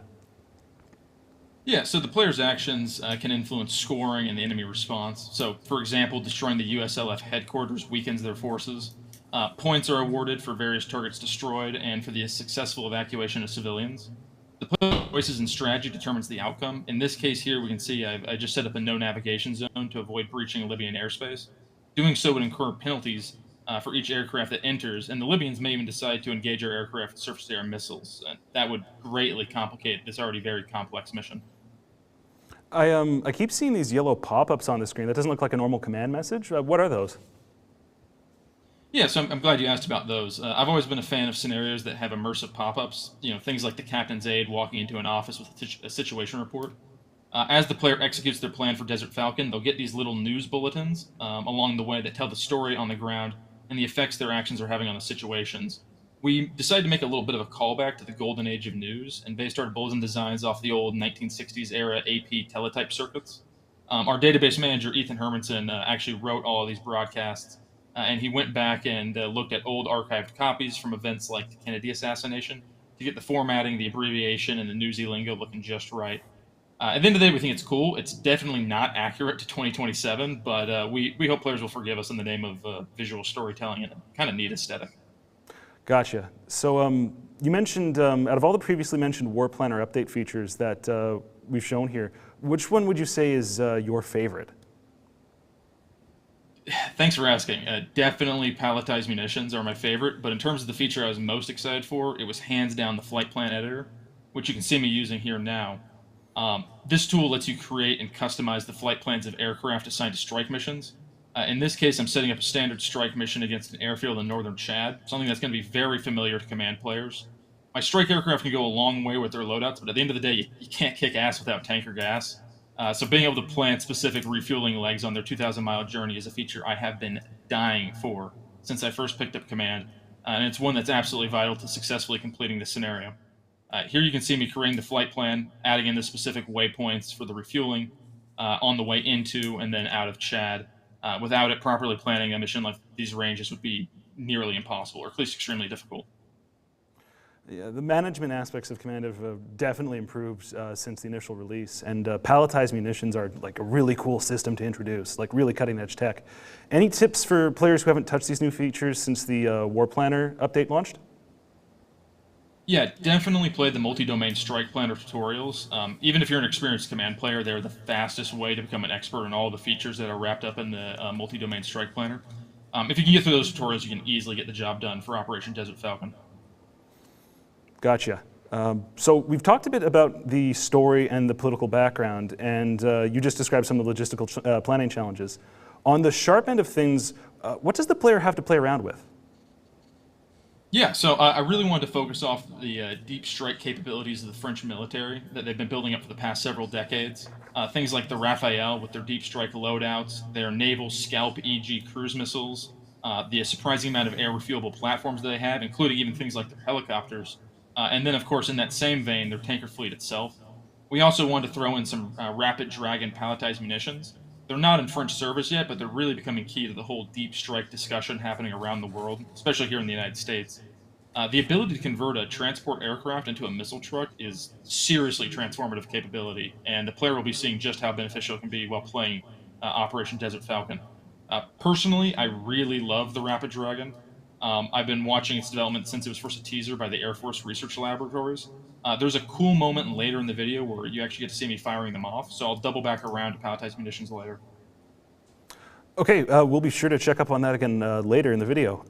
Speaker 8: Yeah, so the player's actions can influence scoring and the enemy response. So, for example, destroying the USLF headquarters weakens their forces. Points are awarded for various targets destroyed and for the successful evacuation of civilians. The player's choices and strategy determines the outcome. In this case here, we can see I just set up a no navigation zone to avoid breaching Libyan airspace. Doing so would incur penalties for each aircraft that enters, and the Libyans may even decide to engage our aircraft with surface-to-air missiles. That would greatly complicate this already very complex mission.
Speaker 2: I keep seeing these yellow pop-ups on the screen. That doesn't look like a normal command message. What are those?
Speaker 8: Yeah, so I'm glad you asked about those. I've always been a fan of scenarios that have immersive pop-ups. You know, things like the captain's aide walking into an office with a situation report. As the player executes their plan for Desert Falcon, they'll get these little news bulletins along the way that tell the story on the ground and the effects their actions are having on the situations. We decided to make a little bit of a callback to the golden age of news and based our bulletin designs off the old 1960s era AP teletype circuits. Our database manager, Ethan Hermanson, actually wrote all of these broadcasts, and he went back and looked at old archived copies from events like the Kennedy assassination to get the formatting, the abbreviation, and the newsy lingo looking just right. At the end of the day, we think it's cool. It's definitely not accurate to 2027, but we hope players will forgive us in the name of visual storytelling and a kind of neat aesthetic.
Speaker 2: Gotcha. So you mentioned, out of all the previously mentioned War Planner update features that we've shown here, which one would you say is your favorite?
Speaker 8: Thanks for asking. Definitely palletized munitions are my favorite, but in terms of the feature I was most excited for, it was hands down the flight plan editor, which you can see me using here now. This tool lets you create and customize the flight plans of aircraft assigned to strike missions. In this case, I'm setting up a standard strike mission against an airfield in northern Chad, something that's going to be very familiar to command players. My strike aircraft can go a long way with their loadouts, but at the end of the day, you can't kick ass without tanker gas. So being able to plant specific refueling legs on their 2,000-mile journey is a feature I have been dying for since I first picked up command, and it's one that's absolutely vital to successfully completing this scenario. Here you can see me creating the flight plan, adding in the specific waypoints for the refueling on the way into and then out of Chad. Without it properly planning a mission like these ranges would be nearly impossible, or at least extremely difficult.
Speaker 2: Yeah, the management aspects of Command have definitely improved since the initial release, and palletized munitions are like a really cool system to introduce, like really cutting edge tech. Any tips for players who haven't touched these new features since the War Planner update launched?
Speaker 8: Yeah, definitely play the multi-domain strike planner tutorials. Even if you're an experienced command player, they're the fastest way to become an expert in all the features that are wrapped up in the multi-domain strike planner. If you can get through those tutorials, you can easily get the job done for Operation Desert Falcon.
Speaker 2: Gotcha. So we've talked a bit about the story and the political background, and you just described some of the logistical planning challenges. On the sharp end of things, what does the player have to play around with?
Speaker 8: Yeah, so I really wanted to focus off the deep strike capabilities of the French military that they've been building up for the past several decades. Things like the Raphael with their deep strike loadouts, their naval Scalp EG cruise missiles, the surprising amount of air refuelable platforms that they have, including even things like their helicopters. And then, of course, in that same vein, their tanker fleet itself. We also wanted to throw in some Rapid Dragon palletized munitions. They're not in French service yet, but they're really becoming key to the whole deep strike discussion happening around the world, especially here in the United States. The ability to convert a transport aircraft into a missile truck is seriously transformative capability, and the player will be seeing just how beneficial it can be while playing Operation Desert Falcon. Personally, I really love the Rapid Dragon. I've been watching its development since it was first a teaser by the Air Force Research Laboratories. There's a cool moment later in the video where you actually get to see me firing them off, so I'll double back around to palletized munitions later.
Speaker 2: Okay, we'll be sure to check up on that again later in the video.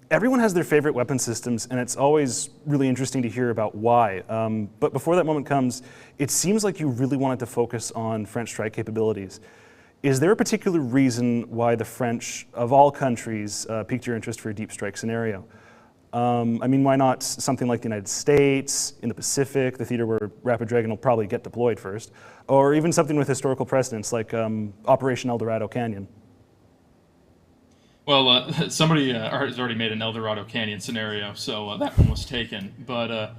Speaker 2: Everyone has their favorite weapon systems, and it's always really interesting to hear about why. But before that moment comes, it seems like you really wanted to focus on French strike capabilities. Is there a particular reason why the French, of all countries, piqued your interest for a deep strike scenario? I mean, why not something like the United States, in the Pacific, the theater where Rapid Dragon will probably get deployed first, or even something with historical precedence like Operation El Dorado Canyon?
Speaker 8: Well, somebody has already made an El Dorado Canyon scenario, so that one was taken. But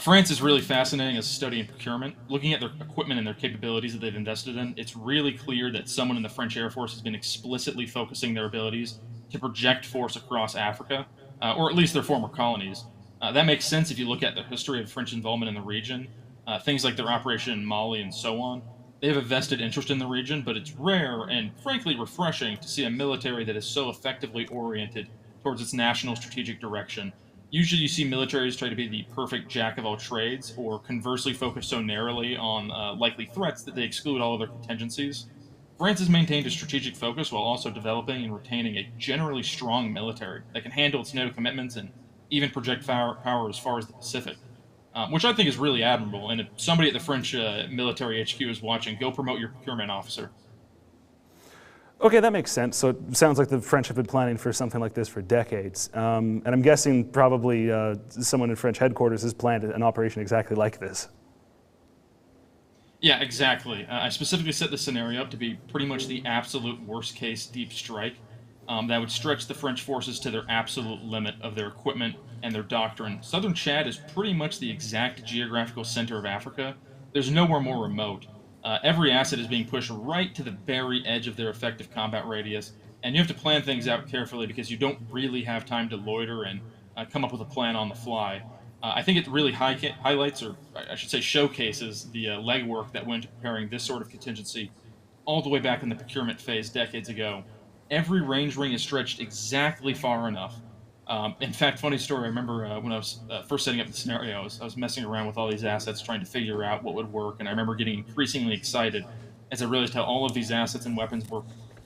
Speaker 8: France is really fascinating as a study in procurement. Looking at their equipment and their capabilities that they've invested in, it's really clear that someone in the French Air Force has been explicitly focusing their abilities to project force across Africa, or at least their former colonies. That makes sense if you look at the history of French involvement in the region, things like their operation in Mali and so on. They have a vested interest in the region, but it's rare and frankly refreshing to see a military that is so effectively oriented towards its national strategic direction. Usually, you see militaries try to be the perfect jack of all trades, or conversely focus so narrowly on likely threats that they exclude all other contingencies. France has maintained a strategic focus while also developing and retaining a generally strong military that can handle its NATO commitments and even project power as far as the Pacific, which I think is really admirable. And if somebody at the French military HQ is watching, go promote your procurement officer.
Speaker 2: Okay, that makes sense. So it sounds like the French have been planning for something like this for decades. And I'm guessing probably someone in French headquarters has planned an operation exactly like this.
Speaker 8: Yeah, exactly. I specifically set the scenario up to be pretty much the absolute worst case deep strike that would stretch the French forces to their absolute limit of their equipment and their doctrine. Southern Chad is pretty much the exact geographical center of Africa. There's nowhere more remote. Every asset is being pushed right to the very edge of their effective combat radius, and you have to plan things out carefully because you don't really have time to loiter and come up with a plan on the fly. I think it really highlights, or I should say showcases, the legwork that went into preparing this sort of contingency all the way back in the procurement phase decades ago. Every range ring is stretched exactly far enough. In fact, funny story, I remember when I was first setting up the scenario, I was messing around with all these assets trying to figure out what would work, and I remember getting increasingly excited as I realized how all of these assets and weapons were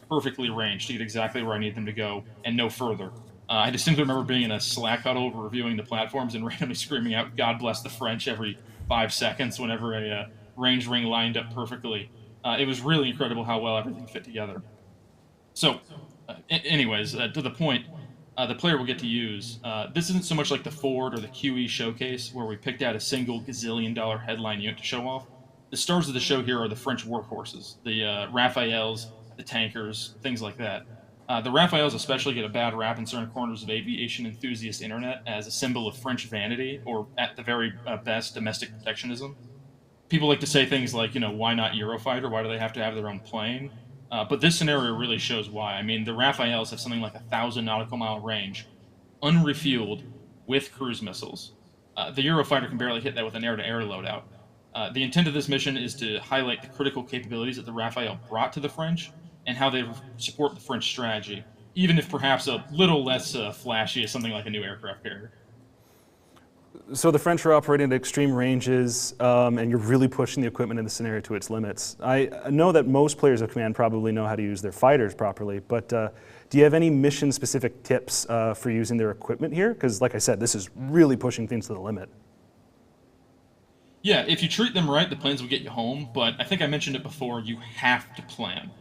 Speaker 8: perfectly arranged to get exactly where I need them to go and no further. I distinctly remember being in a Slack huddle reviewing the platforms and randomly screaming out "God bless the French" every 5 seconds whenever a range ring lined up perfectly. It was really incredible how well everything fit together. So, anyways, to the point, the player will get to use. This isn't so much like the Ford or the QE showcase, where we picked out a single gazillion-dollar headline unit to show off. The stars of the show here are the French workhorses, the Rafales, the tankers, things like that. The Rafales especially get a bad rap in certain corners of aviation enthusiast internet as a symbol of French vanity, or at the very best, domestic protectionism. People like to say things like, why not Eurofighter? Why do they have to have their own plane? But this scenario really shows why. I mean, the Rafales have something like 1,000 nautical mile range, unrefueled, with cruise missiles. The Eurofighter can barely hit that with an air-to-air loadout. The intent of this mission is to highlight the critical capabilities that the Rafael brought to the French and how they support the French strategy, even if perhaps a little less flashy as something like a new aircraft carrier.
Speaker 2: So the French are operating at extreme ranges, and you're really pushing the equipment in the scenario to its limits. I know that most players of Command probably know how to use their fighters properly, but do you have any mission-specific tips for using their equipment here? Because, like I said, this is really pushing things to the limit.
Speaker 8: Yeah, if you treat them right, the plans will get you home, but I think I mentioned it before, you have to plan.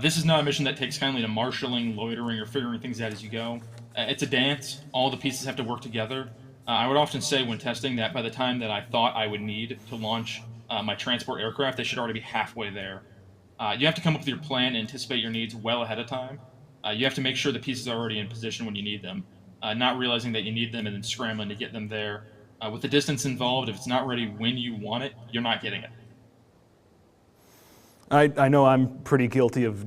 Speaker 8: This is not a mission that takes kindly to marshaling, loitering, or figuring things out as you go. It's a dance. All the pieces have to work together. I would often say when testing that by the time that I thought I would need to launch my transport aircraft, they should already be halfway there. You have to come up with your plan and anticipate your needs well ahead of time. You have to make sure the pieces are already in position when you need them, not realizing that you need them and then scrambling to get them there. With the distance involved, if it's not ready when you want it, you're not getting it.
Speaker 2: I know I'm pretty guilty of,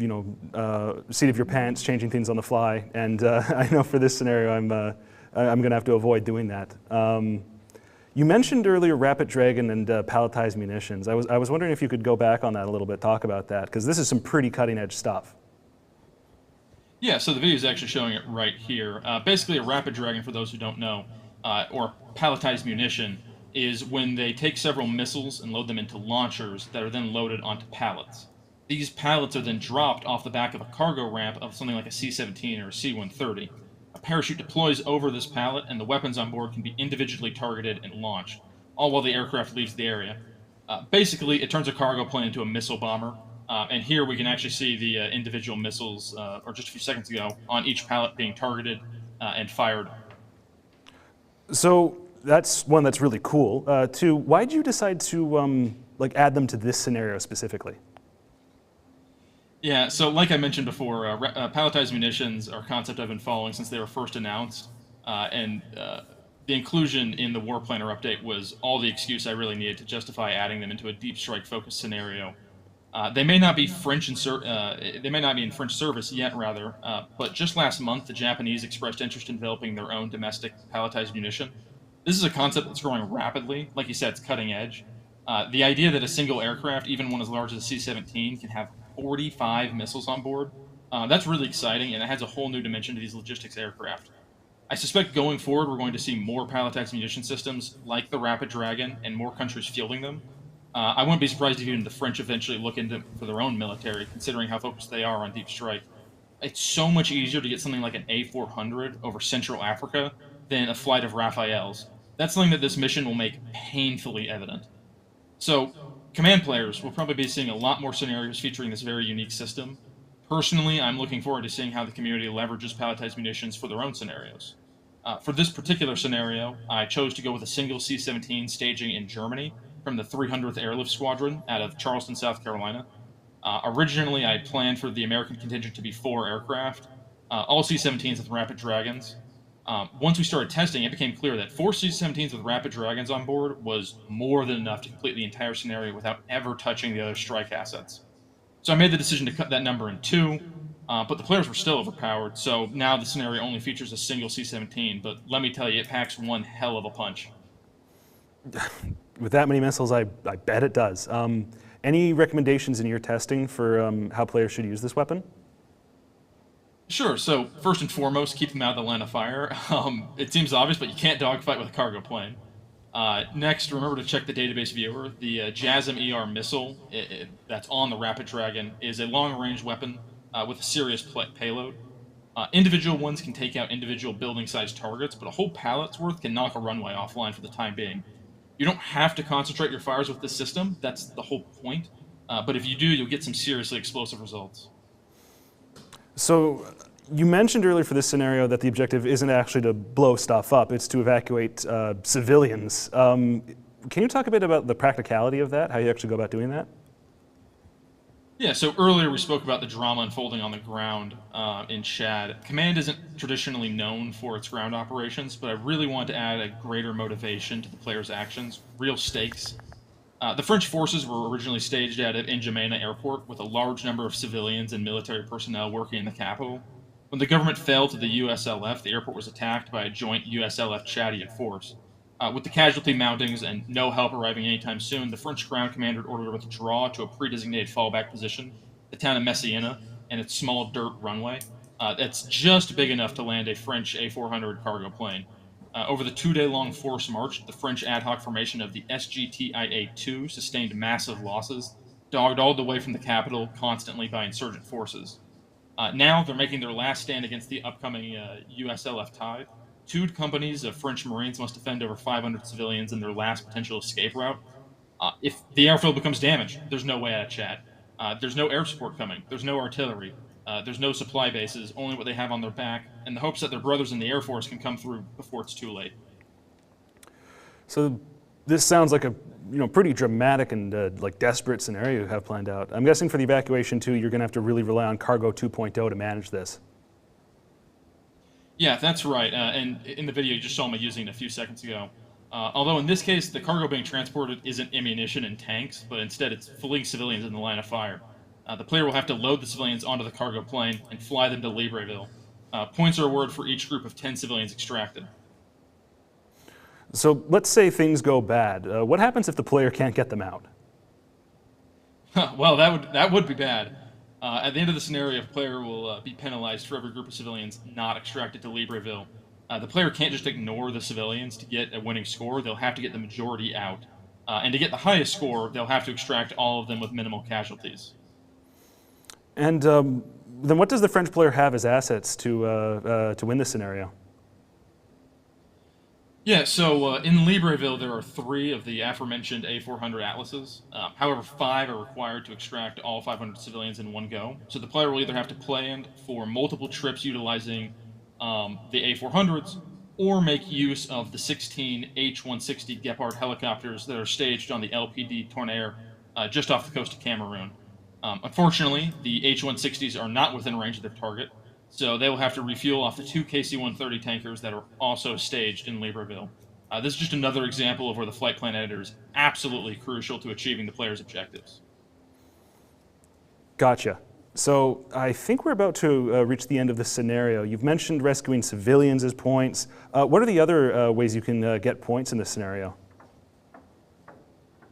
Speaker 2: seat of your pants, changing things on the fly, and I know for this scenario I'm going to have to avoid doing that. You mentioned earlier Rapid Dragon and palletized munitions. I was wondering if you could go back on that a little bit, talk about that, because this is some pretty cutting-edge stuff.
Speaker 8: Yeah, so the video is actually showing it right here. Basically, a Rapid Dragon, for those who don't know, or palletized munition, is when they take several missiles and load them into launchers that are then loaded onto pallets. These pallets are then dropped off the back of a cargo ramp of something like a C-17 or a C-130. A parachute deploys over this pallet, and the weapons on board can be individually targeted and launched, all while the aircraft leaves the area. Basically, it turns a cargo plane into a missile bomber, and here we can actually see the individual missiles, or just a few seconds ago, on each pallet being targeted and fired.
Speaker 2: So that's one that's really cool. Two, why did you decide to add them to this scenario specifically?
Speaker 8: Yeah, so like I mentioned before, palletized munitions are a concept I've been following since they were first announced, and the inclusion in the War Planner update was all the excuse I really needed to justify adding them into a deep strike focused scenario. They may not be they may not be in French service yet, rather, but just last month the Japanese expressed interest in developing their own domestic palletized munition. This is a concept that's growing rapidly. Like you said, it's cutting edge. The idea that a single aircraft, even one as large as a C-17, can have 45 missiles on board, that's really exciting, and it adds a whole new dimension to these logistics aircraft. I suspect going forward, we're going to see more palletized munition systems like the Rapid Dragon and more countries fielding them. I wouldn't be surprised if even the French eventually look into for their own military, considering how focused they are on deep strike. It's so much easier to get something like an A400 over Central Africa than a flight of Raphaels. That's something that this mission will make painfully evident. So, command players will probably be seeing a lot more scenarios featuring this very unique system. Personally, I'm looking forward to seeing how the community leverages palletized munitions for their own scenarios. For this particular scenario, I chose to go with a single C-17 staging in Germany from the 300th Airlift Squadron out of Charleston, South Carolina. Originally, I had planned for the American contingent to be 4 aircraft, all C-17s with Rapid Dragons. Once we started testing, it became clear that 4 C-17s with Rapid Dragons on board was more than enough to complete the entire scenario without ever touching the other strike assets. So I made the decision to cut that number in 2, but the players were still overpowered, so now the scenario only features a single C-17, but let me tell you, it packs one hell of a punch.
Speaker 2: With that many missiles, I bet it does. Any recommendations in your testing for how players should use this weapon?
Speaker 8: Sure, so first and foremost, keep them out of the line of fire. It seems obvious, but you can't dogfight with a cargo plane. Next, remember to check the database viewer. The JASM ER missile that's on the Rapid Dragon is a long-range weapon with a serious payload. Individual ones can take out individual building-sized targets, but a whole pallet's worth can knock a runway offline for the time being. You don't have to concentrate your fires with this system, that's the whole point, but if you do, you'll get some seriously explosive results.
Speaker 2: So you mentioned earlier for this scenario that the objective isn't actually to blow stuff up, it's to evacuate civilians. Can you talk a bit about the practicality of that, how you actually go about doing that?
Speaker 8: Yeah, so earlier we spoke about the drama unfolding on the ground in Chad. Command isn't traditionally known for its ground operations, but I really want to add a greater motivation to the players' actions, real stakes. The French forces were originally staged out of N'Djamena Airport with a large number of civilians and military personnel working in the capital. When the government fell to the USLF, the airport was attacked by a joint USLF-Chadian force. With the casualty mountings and no help arriving anytime soon, the French ground commander ordered a withdrawal to a pre-designated fallback position, the town of Messina, and its small dirt runway. That's just big enough to land a French A400 cargo plane. Over the 2-day-long force march, the French ad hoc formation of the SGTIA-2 sustained massive losses, dogged all the way from the capital constantly by insurgent forces. Now they're making their last stand against the upcoming USLF tide. 2 companies of French Marines must defend over 500 civilians in their last potential escape route. If the airfield becomes damaged, there's no way out of Chad. There's no air support coming. There's no artillery. There's no supply bases, only what they have on their back, and the hopes that their brothers in the Air Force can come through before it's too late.
Speaker 2: So this sounds like a pretty dramatic and like desperate scenario you have planned out. I'm guessing for the evacuation too, you're going to have to really rely on Cargo 2.0 to manage this.
Speaker 8: Yeah, that's right. And in the video you just saw me using it a few seconds ago. Although in this case, the cargo being transported isn't ammunition and tanks, but instead it's fleeing civilians in the line of fire. The player will have to load the civilians onto the cargo plane and fly them to Libreville. Points are awarded for each group of 10 civilians extracted.
Speaker 2: So let's say things go bad. What happens if the player can't get them out?
Speaker 8: Well, that would be bad. At the end of the scenario, a player will be penalized for every group of civilians not extracted to Libreville. The player can't just ignore the civilians to get a winning score. They'll have to get the majority out. And to get the highest score, they'll have to extract all of them with minimal casualties.
Speaker 2: And then what does the French player have as assets to win this scenario?
Speaker 8: Yeah, so in Libreville, there are 3 of the aforementioned A400 Atlases. However, 5 are required to extract all 500 civilians in one go. So the player will either have to plan for multiple trips utilizing the A400s, or make use of the 16 H-160 Gepard helicopters that are staged on the LPD Tonnerre just off the coast of Cameroon. Unfortunately, the H-160s are not within range of their target, so they will have to refuel off the 2 KC-130 tankers that are also staged in Libreville. This is just another example of where the flight plan editor is absolutely crucial to achieving the player's objectives.
Speaker 2: Gotcha. So I think we're about to reach the end of the scenario. You've mentioned rescuing civilians as points. What are the other ways you can get points in this scenario?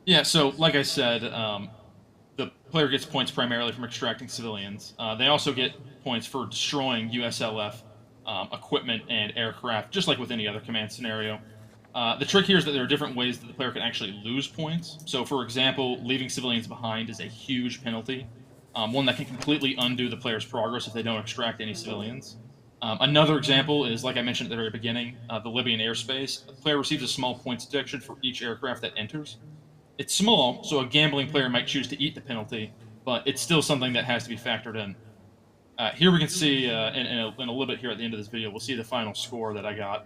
Speaker 8: Yeah, so like I said, the player gets points primarily from extracting civilians. They also get points for destroying USLF equipment and aircraft, just like with any other command scenario. The trick here is that there are different ways that the player can actually lose points. So, for example, leaving civilians behind is a huge penalty, one that can completely undo the player's progress if they don't extract any civilians. Another example is, like I mentioned at the very beginning, the Libyan airspace. The player receives a small points deduction for each aircraft that enters. It's small, so a gambling player might choose to eat the penalty, but it's still something that has to be factored in. Here we can see, in a little bit here at the end of this video, we'll see the final score that I got.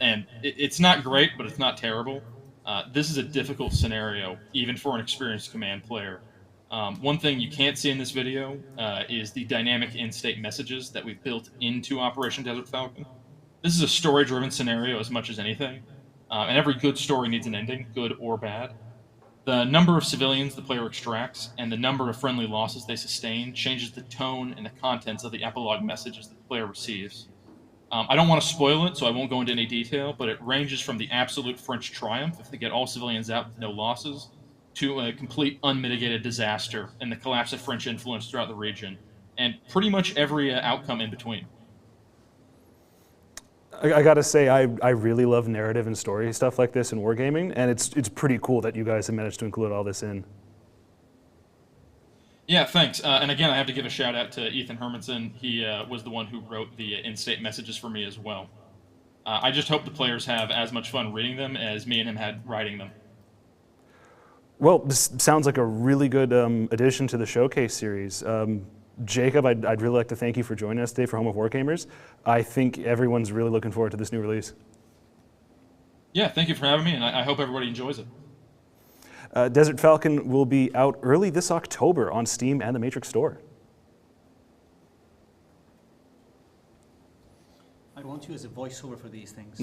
Speaker 8: And it's not great, but it's not terrible. This is a difficult scenario, even for an experienced command player. One thing you can't see in this video is the dynamic in-state messages that we've built into Operation Desert Falcon. This is a story-driven scenario as much as anything, and every good story needs an ending, good or bad. The number of civilians the player extracts and the number of friendly losses they sustain changes the tone and the contents of the epilogue messages that the player receives. I don't want to spoil it, so I won't go into any detail, but it ranges from the absolute French triumph if they get all civilians out with no losses, to a complete unmitigated disaster and the collapse of French influence throughout the region, and pretty much every outcome in between.
Speaker 2: I gotta say, I really love narrative and story stuff like this in wargaming, and it's pretty cool that you guys have managed to include all this in.
Speaker 8: Yeah, thanks. And again, I have to give a shout out to Ethan Hermanson. He was the one who wrote the in-state messages for me as well. I just hope the players have as much fun reading them as me and him had writing them.
Speaker 2: Well, this sounds like a really good addition to the Showcase series. Jacob, I'd really like to thank you for joining us today for Home of Wargamers. I think everyone's really looking forward to this new release.
Speaker 8: Yeah, thank you for having me, and I hope everybody enjoys it.
Speaker 2: Desert Falcon will be out early this October on Steam and the Matrix Store.
Speaker 1: I want you as a voiceover for these things.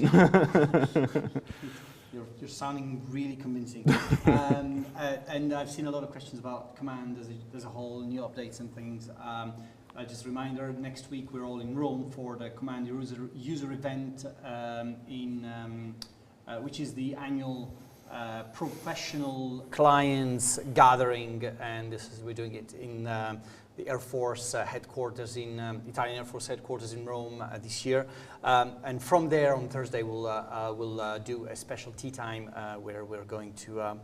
Speaker 1: You're sounding really convincing. And I've seen a lot of questions about Command as a whole, new updates and things. Just a reminder, next week we're all in Rome for the Command user event, which is the annual professional clients gathering, and we're doing it in the Air Force headquarters Italian Air Force headquarters in Rome this year. And from there on Thursday we'll do a special tea time where we're going to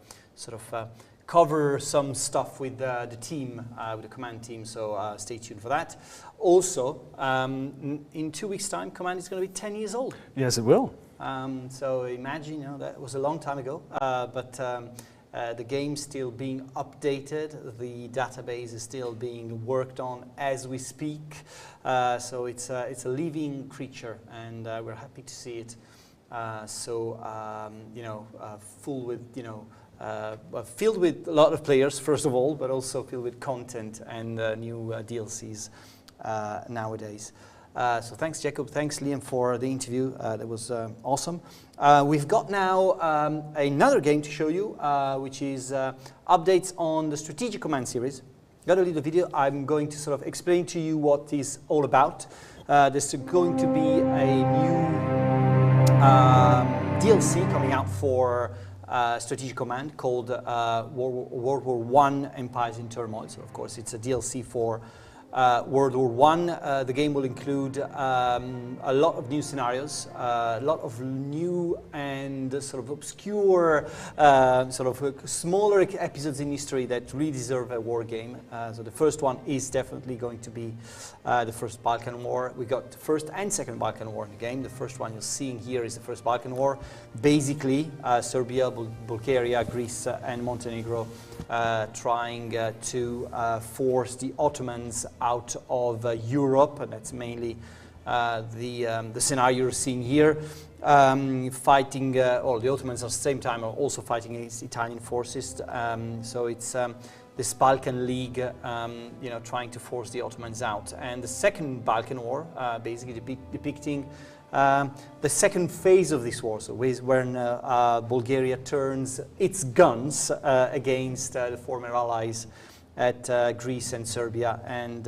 Speaker 1: cover some stuff with the team, with the Command team, so stay tuned for that. Also, in 2 weeks' time, Command is going to be 10 years old.
Speaker 2: Yes, it will.
Speaker 1: So imagine, that was a long time ago, but the game's still being updated, the database is still being worked on as we speak, so it's a living creature, and we're happy to see it. Filled with a lot of players, first of all, but also filled with content and new DLCs nowadays. So thanks, Jacob. Thanks, Liam, for the interview. That was awesome. We've got now another game to show you, which is updates on the Strategic Command series. Got a little video. I'm going to sort of explain to you what it's all about. There's going to be a new DLC coming out for Strategic Command called World War I Empires in Turmoil. So, of course, it's a DLC for World War I. The game will include a lot of new scenarios, a lot of new and sort of obscure, smaller episodes in history that really deserve a war game. So the first one is definitely going to be the first Balkan War. We got the first and second Balkan War in the game. The first one you're seeing here is the first Balkan War. Basically, Serbia, Bulgaria, Greece, and Montenegro trying to force the Ottomans out of Europe, and that's mainly the scenario you're seeing here. Fighting, the Ottomans at the same time are also fighting against Italian forces. So it's this Balkan League, trying to force the Ottomans out. And the Second Balkan War, basically depicting the second phase of this war, so when Bulgaria turns its guns against the former allies at Greece and Serbia, and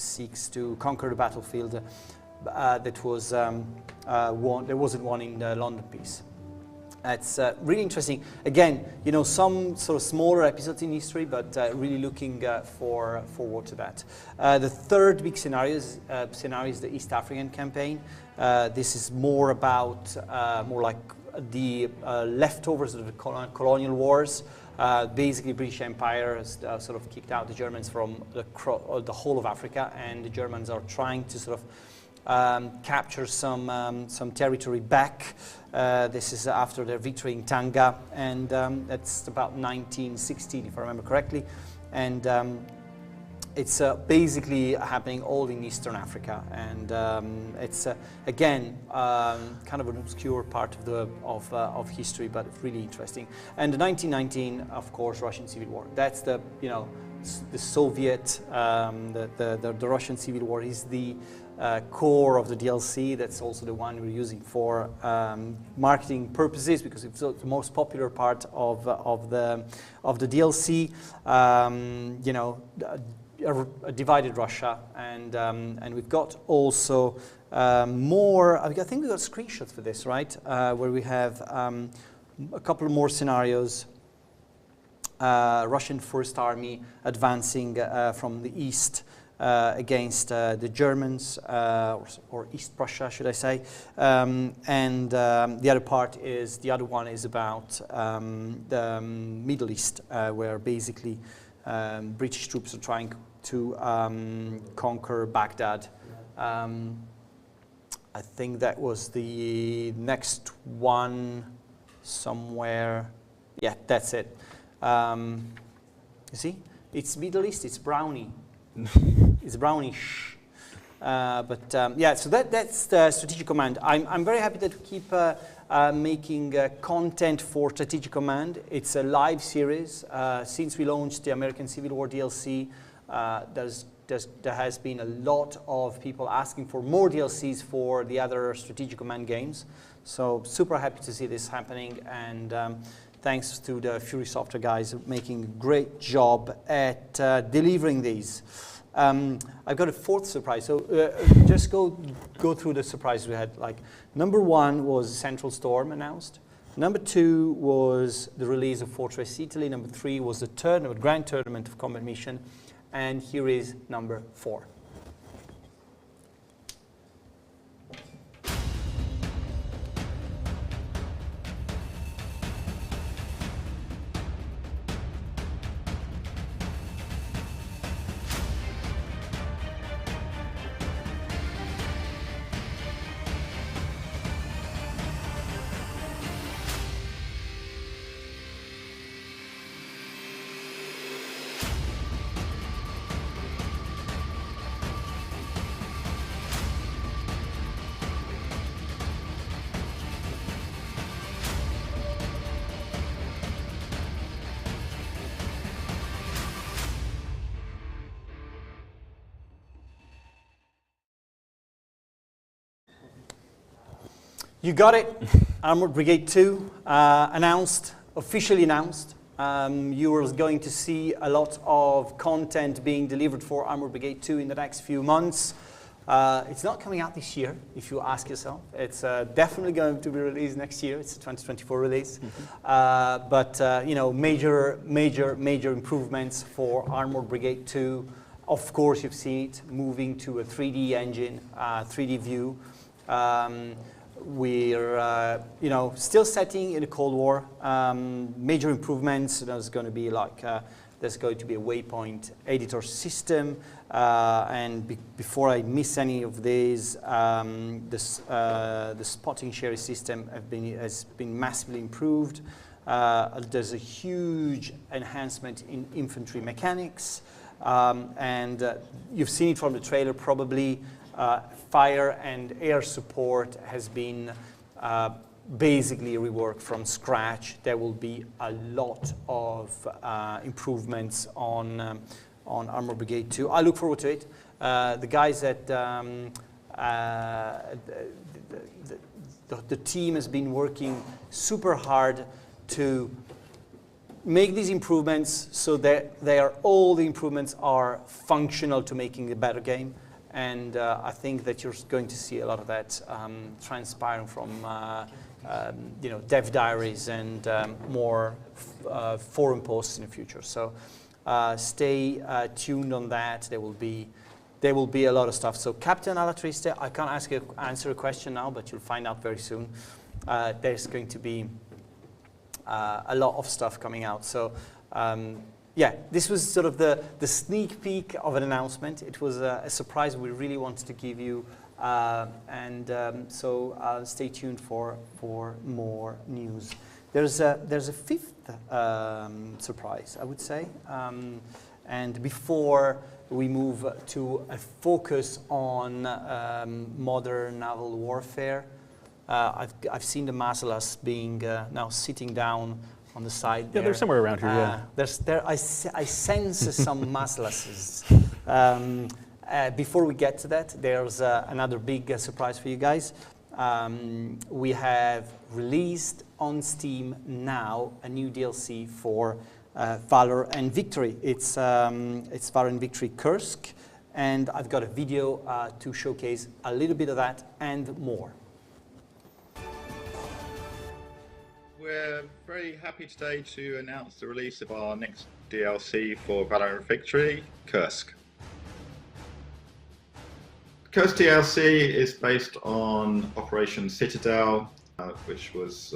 Speaker 1: seeks to conquer the battlefield that was won. There wasn't one in the London Peace. It's really interesting. Again, some sort of smaller episodes in history, but really looking forward to that. The third big scenario is the East African campaign. This is more about more like the leftovers of the colonial wars. Basically, British Empire has sort of kicked out the Germans from the whole of Africa, and the Germans are trying to sort of capture some territory back. This is after their victory in Tanga, and that's about 1916, if I remember correctly. And it's basically happening all in Eastern Africa, and it's again kind of an obscure part of history, but really interesting. And the 1919, of course, Russian Civil War. That's the Soviet, the Russian Civil War is the core of the DLC. That's also the one we're using for marketing purposes, because it's the most popular part of the DLC. A divided Russia, and we've got also more. I think we've got screenshots for this, right? Where we have a couple more scenarios. Russian First Army advancing from the east against the Germans, or East Prussia, should I say. And the other one is about the Middle East, where basically British troops are trying to conquer Baghdad. I think that was the next one somewhere. Yeah, that's it. You see, it's Middle East, it's brownie. It's brownish. Yeah, so that's the Strategic Command. I'm very happy that we keep making content for Strategic Command. It's a live series. Since we launched the American Civil War DLC, there has been a lot of people asking for more DLCs for the other Strategic Command games. So super happy to see this happening, and thanks to the Fury Software guys making a great job at delivering these. I've got a fourth surprise. So just go through the surprises we had. Like, number one was Central Storm announced. Number two was the release of Fortress Italy. Number three was the Grand Tournament of Combat Mission. And here is number 4. You got it. Armored Brigade 2 officially announced. You are going to see a lot of content being delivered for Armored Brigade 2 in the next few months. It's not coming out this year, if you ask yourself. It's definitely going to be released next year. It's a 2024 release. But major improvements for Armored Brigade 2. Of course, you've seen it moving to a 3D engine, 3D view. We're still setting in the Cold War. Major improvements. There's going to be a waypoint editor system, and before I miss any of these, the spotting share system has been massively improved. There's a huge enhancement in infantry mechanics, and you've seen it from the trailer probably. Fire and air support has been basically rework from scratch. There will be a lot of improvements on Armor Brigade 2. I look forward to it. The guys at the team has been working super hard to make these improvements so that all the improvements are functional to making a better game. And I think that you're going to see a lot of that transpiring from dev diaries and more forum posts in the future. So stay tuned on that. There will be a lot of stuff. So Captain Alatriste, I can't answer a question now, but you'll find out very soon. There's going to be a lot of stuff coming out. So yeah, this was sort of the sneak peek of an announcement. It was a surprise we really wanted to give you. So stay tuned for more news. There's a fifth surprise, I would say. And before we move to a focus on modern naval warfare, I've seen the Masalas being now sitting down on the side.
Speaker 2: Yeah, they're somewhere around here. Yeah.
Speaker 1: I sense some Masalases. Before we get to that, there's another big surprise for you guys. We have released on Steam now a new DLC for Valor and Victory. It's Valor and Victory Kursk, and I've got a video to showcase a little bit of that and more.
Speaker 9: We're very happy today to announce the release of our next DLC for Valor and Victory, Kursk. Kursk DLC is based on Operation Citadel, which was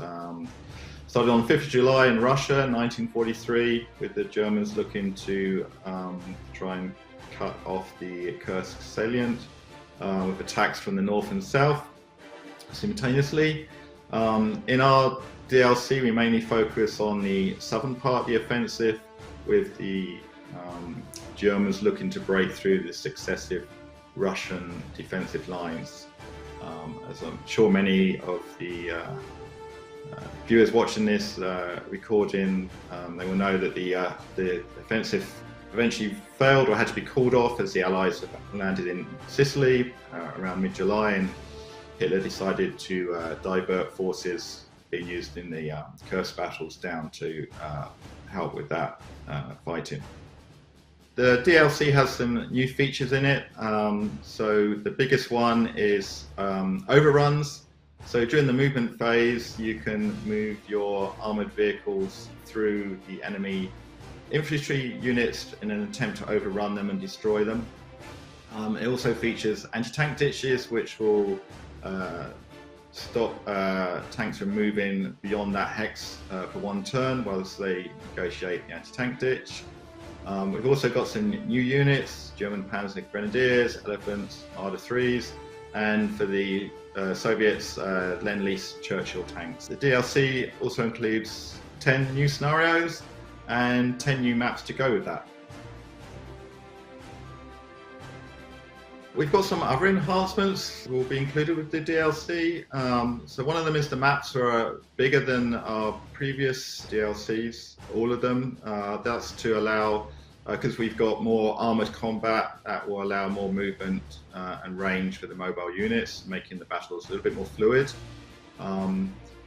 Speaker 9: started on 5th of July in Russia in 1943, with the Germans looking to try and cut off the Kursk salient with attacks from the north and south simultaneously. In our DLC, we mainly focus on the southern part of the offensive, with the Germans looking to break through the successive Russian defensive lines. As I'm sure many of the viewers watching this recording, they will know that the offensive eventually failed or had to be called off as the Allies landed in Sicily around mid-July, and Hitler decided to divert forces being used in the Kursk battles down to help with that fighting. The DLC has some new features in it. So the biggest one is overruns. So during the movement phase, you can move your armored vehicles through the enemy infantry units in an attempt to overrun them and destroy them. It also features anti-tank ditches, which will stop tanks from moving beyond that hex for one turn whilst they negotiate the anti-tank ditch. We've also got some new units, German Panzer Grenadiers, Elephants, Marder 3s, and for the Soviets, Lend-Lease Churchill tanks. The DLC also includes 10 new scenarios and 10 new maps to go with that. We've got some other enhancements that will be included with the DLC. So one of them is the maps are bigger than our previous DLCs, all of them. That's to allow, because we've got more armored combat, that will allow more movement and range for the mobile units, making the battles a little bit more fluid.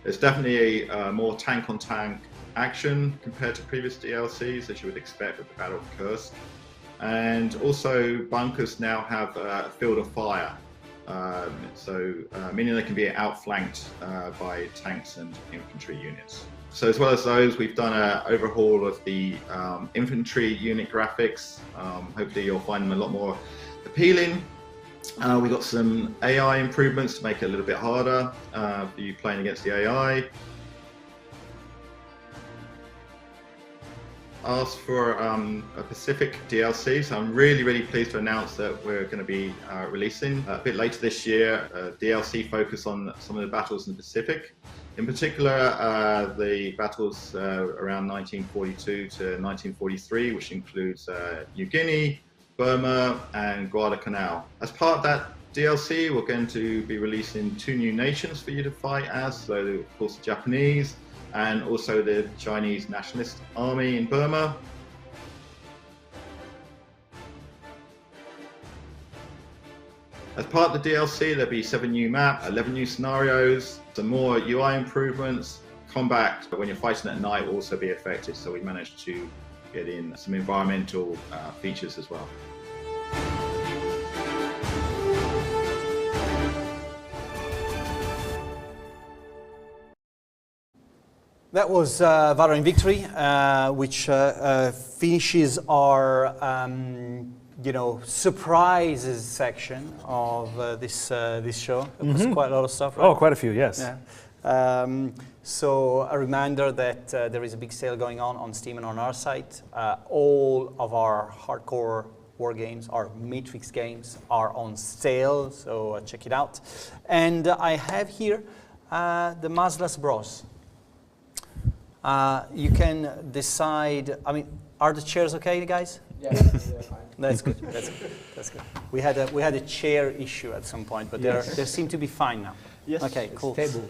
Speaker 9: There's definitely a more tank-on-tank action compared to previous DLCs, as you would expect with the Battle of Kursk. And also bunkers now have a field of fire, meaning they can be outflanked by tanks and infantry units. So as well as those, we've done an overhaul of the infantry unit graphics. Hopefully you'll find them a lot more appealing. We got some AI improvements to make it a little bit harder for you playing against the AI. Asked for a Pacific DLC, so I'm really pleased to announce that we're going to be releasing a bit later this year a DLC focus on some of the battles in the Pacific. In particular, the battles around 1942 to 1943, which includes New Guinea, Burma, and Guadalcanal. As part of that DLC, we're going to be releasing 2 new nations for you to fight as. So, of course, the Japanese and also the Chinese Nationalist Army in Burma. As part of the DLC, there'll be 7 new maps, 11 new scenarios, some more UI improvements. Combat, when you're fighting at night, will also be affected, so we managed to get in some environmental features as well.
Speaker 1: That was Valorant Victory, which finishes our surprises section of this show. It was quite a lot of stuff, right?
Speaker 2: Oh, quite a few, yes.
Speaker 1: Yeah. So a reminder that there is a big sale going on Steam and on our site. All of our hardcore war games, our Matrix games, are on sale, so check it out. And I have here the Mazlas Bros. You can decide. I mean, are the chairs okay, guys?
Speaker 10: Yeah, fine.
Speaker 1: That's good. That's good. That's good. We had a chair issue at some point, but they seem to be fine now.
Speaker 10: Yes.
Speaker 1: Okay. Cool.
Speaker 10: Stable.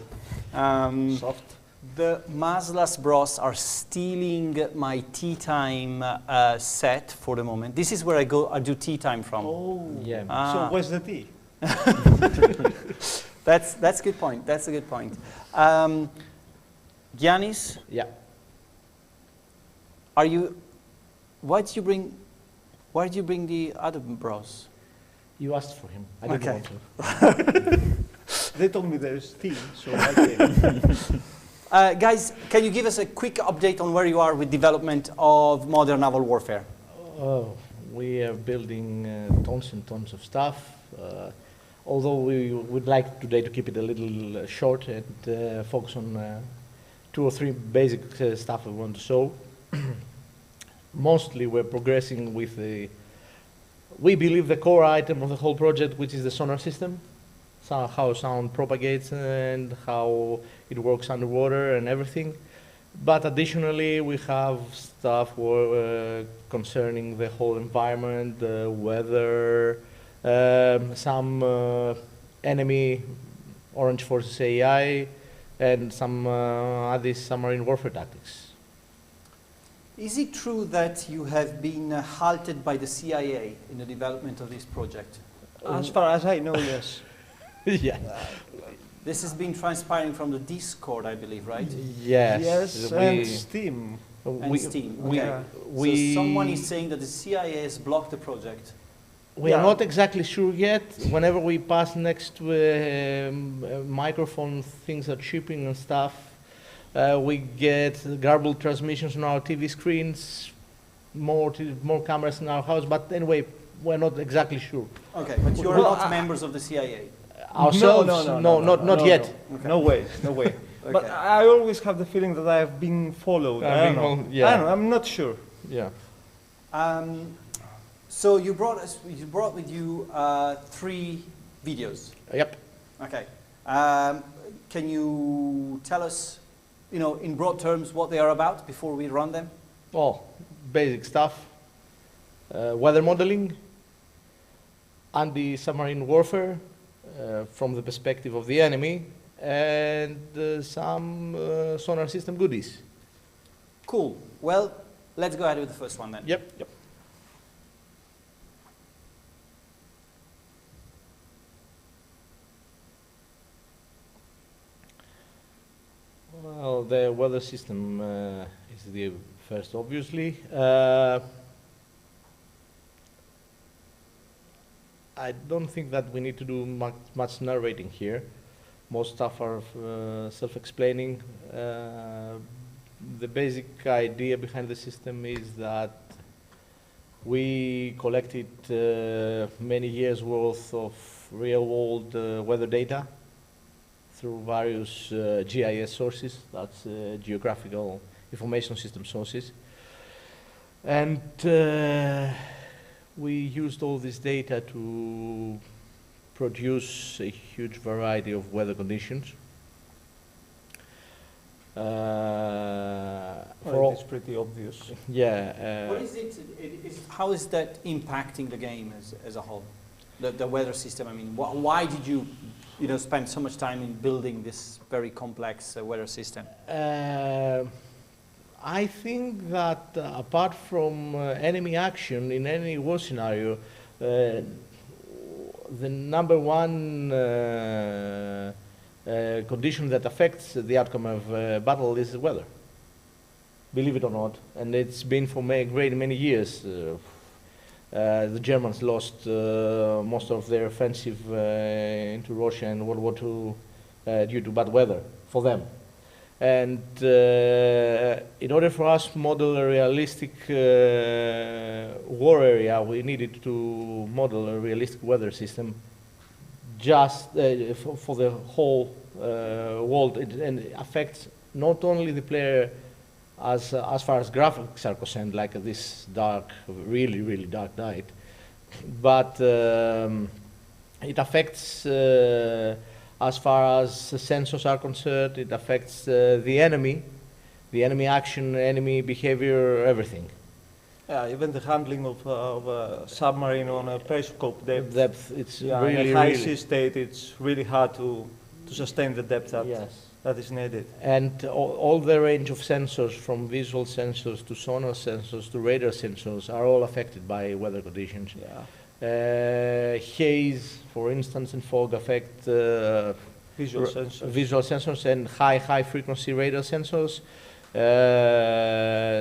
Speaker 1: Soft. The Mazlas Bros are stealing my tea time set for the moment. This is where I do tea time from.
Speaker 10: Oh. Yeah. So where's the tea?
Speaker 1: That's a good point. That's a good point. Giannis?
Speaker 10: Yeah.
Speaker 1: Why did you bring the other bros?
Speaker 10: You asked for him. I didn't want to. They told me there's tea, so I came.
Speaker 1: Guys, can you give us a quick update on where you are with development of modern naval warfare?
Speaker 10: We are building tons and tons of stuff. Although we would like today to keep it a little short and focus on 2 or 3 basic stuff we want to show. Mostly we're progressing with we believe the core item of the whole project, which is the sonar system. So how sound propagates and how it works underwater and everything. But additionally, we have stuff concerning the whole environment, the weather, some enemy Orange Forces AI, and some other submarine warfare tactics.
Speaker 1: Is it true that you have been halted by the CIA in the development of this project?
Speaker 10: As far as I know, yes. Yeah.
Speaker 1: This has been transpiring from the Discord, I believe, right?
Speaker 10: Yes.
Speaker 11: Yes, and Steam.
Speaker 1: And Steam. Okay. So someone is saying that the CIA has blocked the project.
Speaker 10: We are not exactly sure yet. Whenever we pass next to microphone, things are chipping and stuff. We get garbled transmissions on our TV screens, more cameras in our house. But anyway, we're not exactly sure.
Speaker 1: Okay, but you're not members of the CIA.
Speaker 10: Ourselves? No, not yet.
Speaker 11: Okay. No way, no way.
Speaker 1: Okay.
Speaker 11: But I always have the feeling that I've been followed. I don't know.
Speaker 10: Yeah.
Speaker 11: I don't know. I'm not sure.
Speaker 10: Yeah.
Speaker 1: So you brought with you 3 videos.
Speaker 10: Yep.
Speaker 1: Okay. Can you tell us, in broad terms, what they are about before we run them?
Speaker 10: Well, basic stuff. Weather modeling, anti-submarine warfare from the perspective of the enemy, and some sonar system goodies.
Speaker 1: Cool. Well, let's go ahead with the first one then.
Speaker 10: Yep. Well, the weather system is the first, obviously. I don't think that we need to do much narrating here. Most stuff are self-explaining. The basic idea behind the system is that we collected many years' worth of real-world weather data through various GIS sources, that's Geographical Information System sources. And we used all this data to produce a huge variety of weather conditions.
Speaker 11: It's pretty obvious.
Speaker 10: Yeah.
Speaker 1: What is it? How is that impacting the game as a whole? the weather system? I mean, why did you spend so much time in building this very complex weather system?
Speaker 10: I think that apart from enemy action in any war scenario, the number one condition that affects the outcome of battle is the weather. Believe it or not, and it's been for many years. The Germans lost most of their offensive into Russia in World War II due to bad weather for them. And in order for us to model a realistic war area, we needed to model a realistic weather system just for the whole world. And it affects not only the player as far as graphics are concerned, like this dark, really dark night, but it affects as far as sensors are concerned. It affects the enemy action, enemy behavior, everything.
Speaker 11: Yeah, even the handling of a submarine on a periscope depth.
Speaker 10: It's
Speaker 11: in a high sea state, it's really hard to sustain the depth that is needed.
Speaker 10: And all the range of sensors, from visual sensors to sonar sensors to radar sensors, are all affected by weather conditions.
Speaker 11: Yeah.
Speaker 10: Haze, for instance, and fog affect
Speaker 11: visual
Speaker 10: sensors and high frequency radar sensors.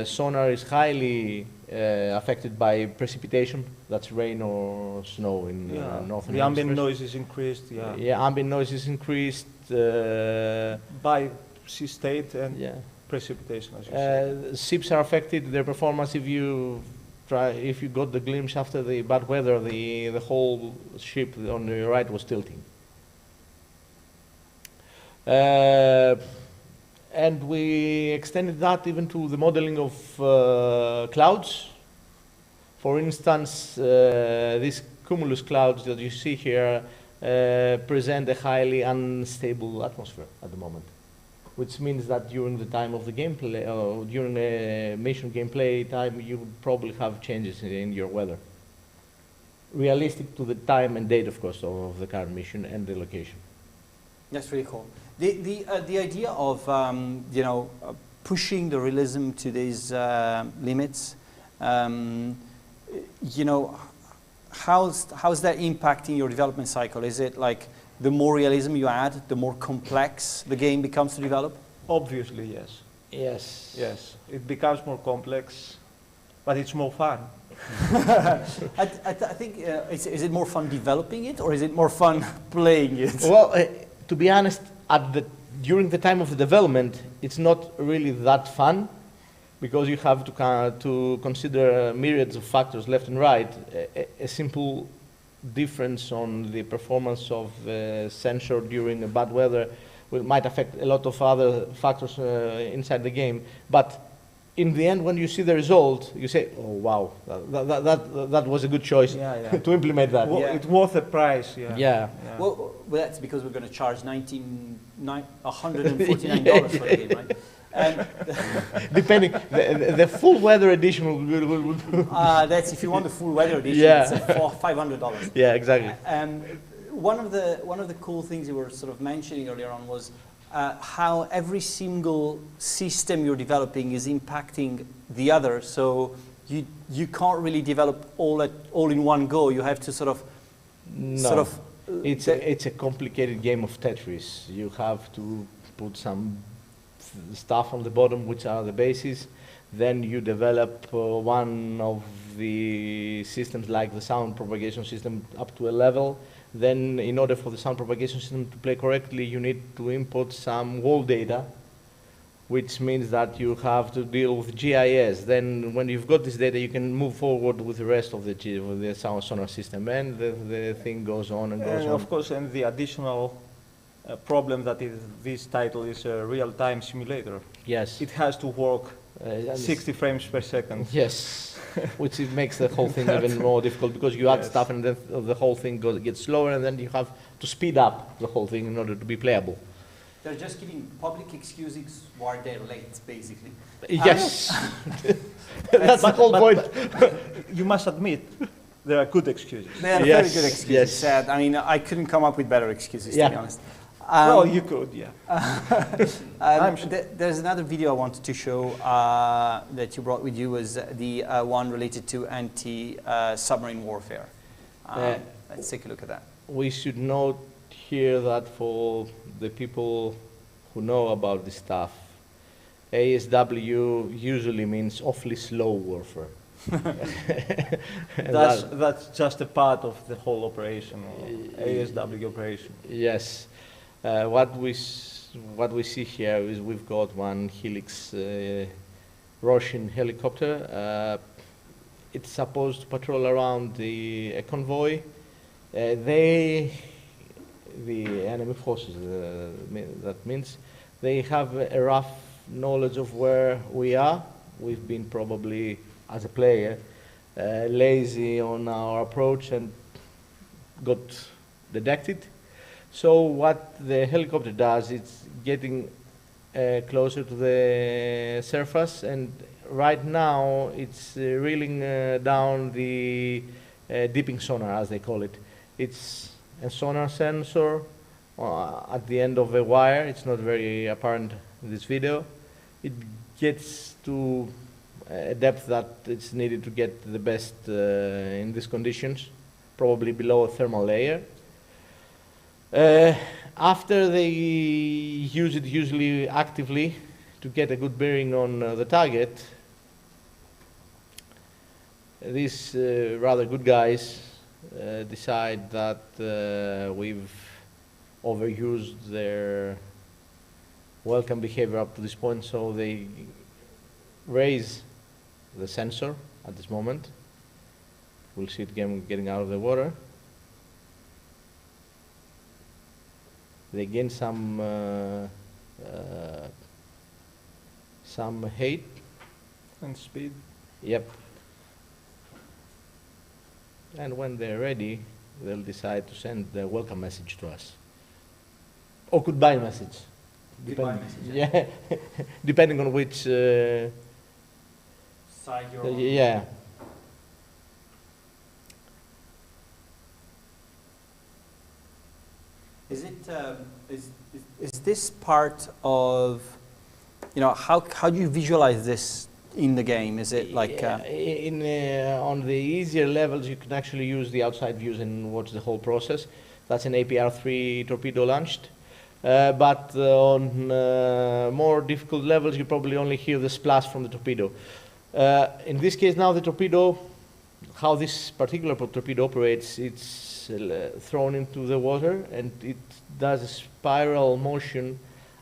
Speaker 10: Sonar is highly affected by precipitation, that's rain or snow in northern
Speaker 11: The ambient noise is increased,
Speaker 10: ambient noise is increased.
Speaker 11: By sea state and precipitation, as you said.
Speaker 10: Ships are affected, their performance, if you got the glimpse after the bad weather, the whole ship on the right was tilting. And we extended that even to the modeling of clouds. For instance, these cumulus clouds that you see here present a highly unstable atmosphere at the moment, which means that during the time of the gameplay, or during a mission gameplay time, you would probably have changes in your weather. Realistic to the time and date, of course, of the current mission and the location.
Speaker 1: That's really cool. The idea of pushing the realism to these limits, how's that impacting your development cycle? Is it like the more realism you add, the more complex the game becomes to develop?
Speaker 11: Obviously, yes. Yes. It becomes more complex, but it's more fun.
Speaker 1: I think, is it more fun developing it, or is it more fun playing it?
Speaker 10: Well, to be honest, during the time of the development, it's not really that fun, because you have to consider myriads of factors left and right. A simple difference on the performance of the sensor during a bad weather might affect a lot of other factors inside the game. But in the end, when you see the result, you say, "Oh wow, that was a good choice to implement that."
Speaker 11: Well, it's worth the price.
Speaker 10: Yeah.
Speaker 1: Well, that's because we're going to charge $149 for the game, right?
Speaker 10: Depending, the full weather edition will
Speaker 1: that's if you want the full weather edition. It's $500.
Speaker 10: Yeah, exactly.
Speaker 1: One of the cool things you were sort of mentioning earlier on was how every single system you're developing is impacting the other. So you can't really develop all in one go. You have to sort of
Speaker 10: It's a complicated game of Tetris. You have to put some stuff on the bottom, which are the bases. Then you develop one of the systems, like the sound propagation system, up to a level. Then, in order for the sound propagation system to play correctly, you need to import some wall data, which means that you have to deal with GIS. Then, when you've got this data, you can move forward with the rest of the sound sonar system, and the thing goes on and goes on.
Speaker 11: Of course, and the additional problem that this title is a real-time simulator.
Speaker 10: Yes.
Speaker 11: It has to work 60 frames per second.
Speaker 10: Yes, which makes the whole thing even more difficult, because you add stuff and then the whole thing gets slower, and then you have to speed up the whole thing in order to be playable.
Speaker 1: They're just giving public excuses why they're late, basically.
Speaker 10: Yes. That's the whole point.
Speaker 11: You must admit There are good excuses.
Speaker 1: They are very good excuses. Yes. I mean, I couldn't come up with better excuses, to be honest.
Speaker 11: Well, you could, yeah.
Speaker 1: There's another video I wanted to show that you brought with you, was the one related to anti-submarine warfare. Let's take a look at that.
Speaker 10: We should note here that for the people who know about this stuff, ASW usually means awfully slow warfare.
Speaker 11: That's just a part of the whole operation, ASW operation.
Speaker 10: Yes. What we see here is we've got one Helix Russian helicopter. It's supposed to patrol around a convoy. The enemy forces, that means, they have a rough knowledge of where we are. We've been probably, as a player, lazy on our approach and got detected. So what the helicopter does, it's getting closer to the surface, and right now it's reeling down the dipping sonar, as they call it. It's a sonar sensor at the end of a wire. It's not very apparent in this video. It gets to a depth that it's needed to get the best in these conditions, probably below a thermal layer. After they use it usually actively to get a good bearing on the target, these rather good guys decide that we've overused their welcome behavior up to this point, so they raise the sensor at this moment. We'll see it getting out of the water. They gain some height
Speaker 11: and speed.
Speaker 10: Yep. And when they're ready, they'll decide to send the welcome message to us, or goodbye message.
Speaker 1: Goodbye message.
Speaker 10: Yeah, depending on which
Speaker 1: side you're on.
Speaker 10: Yeah.
Speaker 1: Is it is this part of, you know, how do you visualize this in the game? Is it like
Speaker 10: on the easier levels you can actually use the outside views and watch the whole process. That's an APR-3 torpedo launched. But on more difficult levels you probably only hear the splash from the torpedo. In this case now the torpedo, how this particular torpedo operates, it's thrown into the water and it does a spiral motion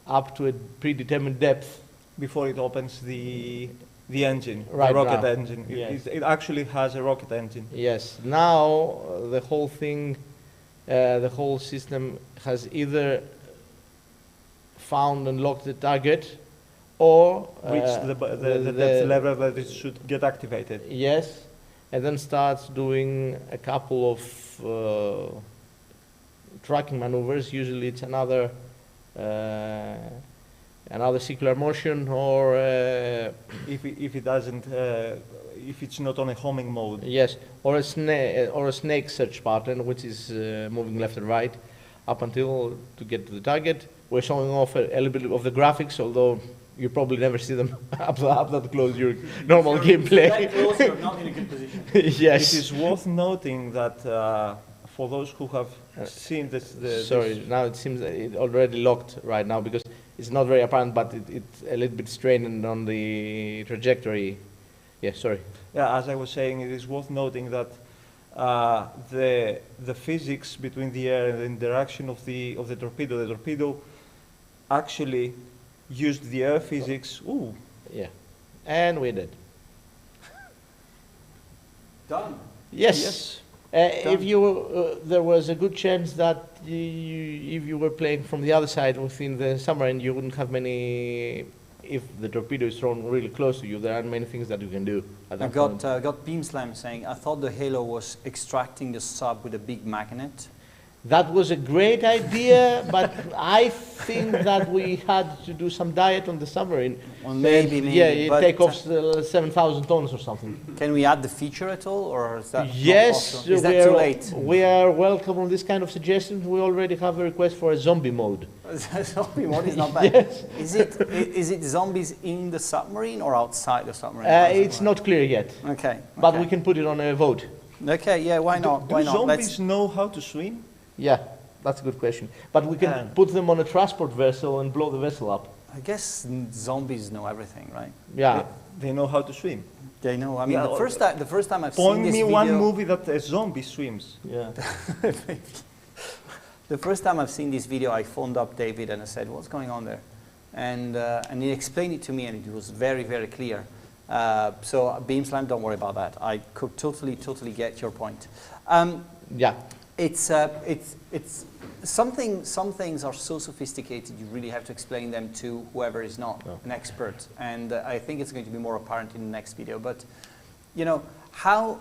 Speaker 10: up to a predetermined depth
Speaker 11: before it opens the engine,
Speaker 10: right,
Speaker 11: the rocket
Speaker 10: now.
Speaker 11: engine.
Speaker 10: Yes.
Speaker 11: It actually has a rocket engine.
Speaker 10: Yes. Now the whole thing, the whole system has either found and locked the target, or
Speaker 11: reached the depth level that it should get activated.
Speaker 10: Yes, and then starts doing a couple of tracking maneuvers. Usually it's another circular motion, or
Speaker 11: if it doesn't, if it's not on a homing mode.
Speaker 10: Yes, or a snake search pattern, which is moving left and right up until to get to the target. We're showing off a little bit of the graphics, although you probably never see them up that close during normal gameplay.
Speaker 1: That close, you're not in a good position.
Speaker 10: Yes.
Speaker 11: It is worth noting that for those who have seen this...
Speaker 10: now it seems that it already locked right now because it's not very apparent, but it's a little bit strained on the trajectory. Yeah, sorry.
Speaker 11: Yeah, as I was saying, it is worth noting that the physics between the air and the interaction of the torpedo actually used the air physics. Ooh.
Speaker 10: Yeah, and we did.
Speaker 1: Done.
Speaker 10: Yes. If you, there was a good chance that if you were playing from the other side within the submarine, you wouldn't have many. If the torpedo is thrown really close to you, there aren't many things that you can do. At that
Speaker 1: got Beamslam saying, I thought the Halo was extracting the sub with a big magnet.
Speaker 10: That was a great idea, but I think that we had to do some diet on the submarine.
Speaker 1: Well, maybe,
Speaker 10: Yeah, it
Speaker 1: but,
Speaker 10: take off 7,000 tons or something.
Speaker 1: Can we add the feature at all, or is that
Speaker 10: Yes,
Speaker 1: not possible? Is that too late?
Speaker 10: we are welcome on this kind of suggestions. We already have a request for a zombie mode.
Speaker 1: Zombie mode is not bad.
Speaker 10: Yes.
Speaker 1: Is it zombies in the submarine or outside the submarine?
Speaker 10: It's not clear yet,
Speaker 1: Okay.
Speaker 10: but
Speaker 1: okay.
Speaker 10: we can put it on a vote.
Speaker 1: Okay, yeah, why not?
Speaker 11: Do
Speaker 1: Why not?
Speaker 11: zombies know how to swim?
Speaker 10: Yeah, that's a good question. But we can put them on a transport vessel and blow the vessel up.
Speaker 1: I guess zombies know everything, right?
Speaker 10: Yeah.
Speaker 11: They know how to swim.
Speaker 1: They know. I mean,
Speaker 11: Yeah,
Speaker 1: the first time I've seen
Speaker 11: Point
Speaker 1: this
Speaker 11: me
Speaker 1: video,
Speaker 11: one movie that a zombie swims.
Speaker 10: Yeah.
Speaker 1: the first time I've seen this video, I phoned up David and I said, "What's going on there?" And he explained it to me, and it was very, very clear. So Beamslam, don't worry about that. I could totally get your point.
Speaker 10: Yeah.
Speaker 1: It's some things are so sophisticated you really have to explain them to whoever is not an expert, and I think it's going to be more apparent in the next video. But you know, how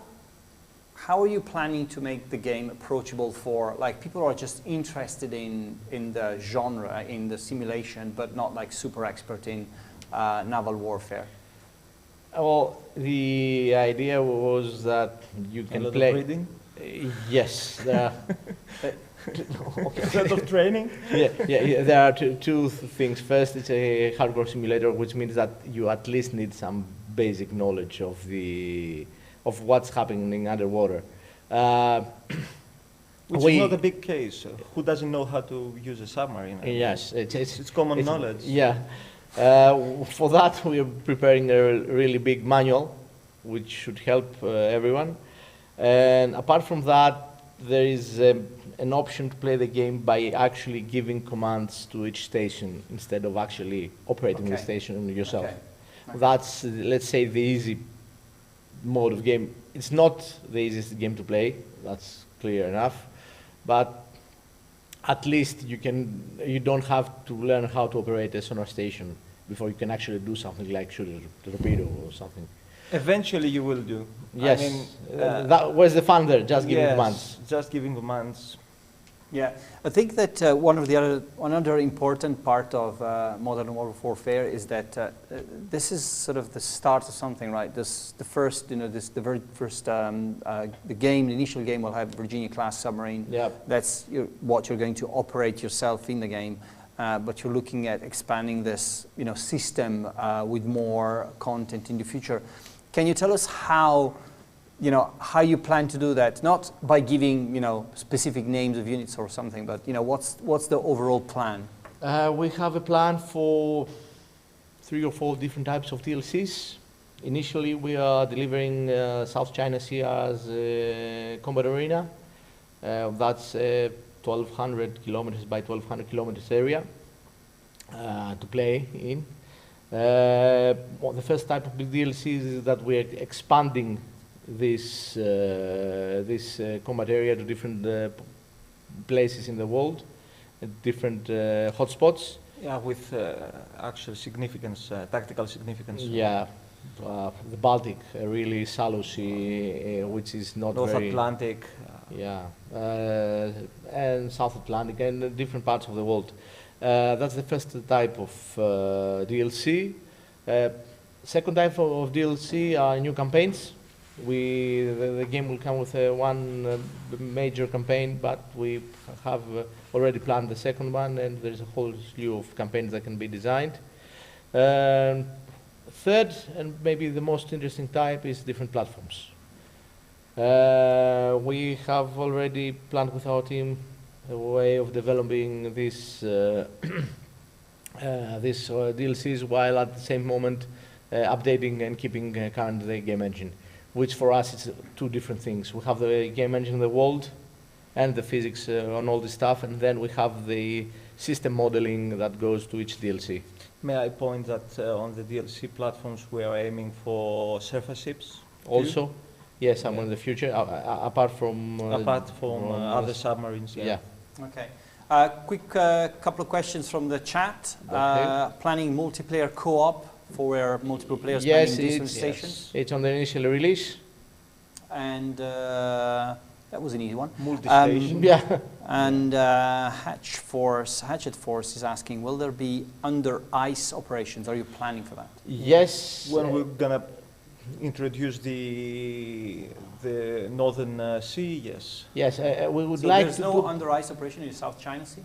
Speaker 1: are you planning to make the game approachable for like people who are just interested in the genre, in the simulation, but not like super expert in naval warfare?
Speaker 10: Well, the idea was that you can play.
Speaker 11: Reading?
Speaker 10: Yes. There are
Speaker 11: Instead of training?
Speaker 10: yeah. There are two things. First, it's a hardcore simulator, which means that you at least need some basic knowledge of what's happening underwater.
Speaker 11: Which is not a big case. Who doesn't know how to use a submarine?
Speaker 10: Yes,
Speaker 11: it's common knowledge.
Speaker 10: Yeah. For that, we are preparing a really big manual, which should help everyone. And apart from that, there is an option to play the game by actually giving commands to each station instead of actually operating the station yourself. Okay. That's, let's say, the easy mode of game. It's not the easiest game to play, that's clear enough, but at least you don't have to learn how to operate a sonar station before you can actually do something like shoot a torpedo or something.
Speaker 11: Eventually you will do.
Speaker 10: Yes.
Speaker 11: I mean,
Speaker 10: where's the fun there? Just giving commands.
Speaker 11: Just giving commands.
Speaker 1: Yeah, I think that one other important part of modern warfare is that this is sort of the start of something, right? The very first the initial game will have Virginia class submarine.
Speaker 10: Yeah.
Speaker 1: That's what you're going to operate yourself in the game. But you're looking at expanding this, system with more content in the future. Can you tell us how you plan to do that? Not by giving, specific names of units or something, but what's the overall plan?
Speaker 10: We have a plan for 3 or 4 different types of DLCs. Initially, we are delivering South China Sea as a combat arena. That's 1,200 kilometers by 1,200 kilometers area to play in. The first type of DLCs is that we're expanding this combat area to different places in the world, different hotspots.
Speaker 11: Yeah, with actual significance, tactical significance.
Speaker 10: Yeah, the Baltic, really shallow sea, which is not
Speaker 11: North
Speaker 10: very...
Speaker 11: Atlantic.
Speaker 10: Yeah, and South Atlantic and different parts of the world. That's the first type of DLC. Second type of DLC are new campaigns. The game will come with one major campaign, but we have already planned the second one, and there's a whole slew of campaigns that can be designed. Third, and maybe the most interesting type, is different platforms. We have already planned with our team a way of developing these DLCs while at the same moment updating and keeping current the game engine, which for us is 2 different things. We have the game engine in the world and the physics on all this stuff, and then we have the system modeling that goes to each DLC.
Speaker 11: May I point that on the DLC platforms we are aiming for surface ships?
Speaker 10: Also, yes, someone in the future, apart from
Speaker 11: other submarines.
Speaker 10: Yeah.
Speaker 1: Okay. Quick couple of questions from the chat.
Speaker 10: Okay.
Speaker 1: Planning multiplayer co-op for where multiple players playing different stations?
Speaker 10: It's on the initial release.
Speaker 1: And That was an easy one.
Speaker 11: Multi-station.
Speaker 10: Yeah.
Speaker 1: And Hatchet Force is asking, will there be under ice operations? Are you planning for that?
Speaker 10: Yes.
Speaker 11: When we're gonna introduce the Northern Sea, yes.
Speaker 10: Yes, we would
Speaker 1: So
Speaker 10: like
Speaker 1: there's
Speaker 10: to
Speaker 1: no
Speaker 10: put-
Speaker 1: under ice operation in the South China Sea?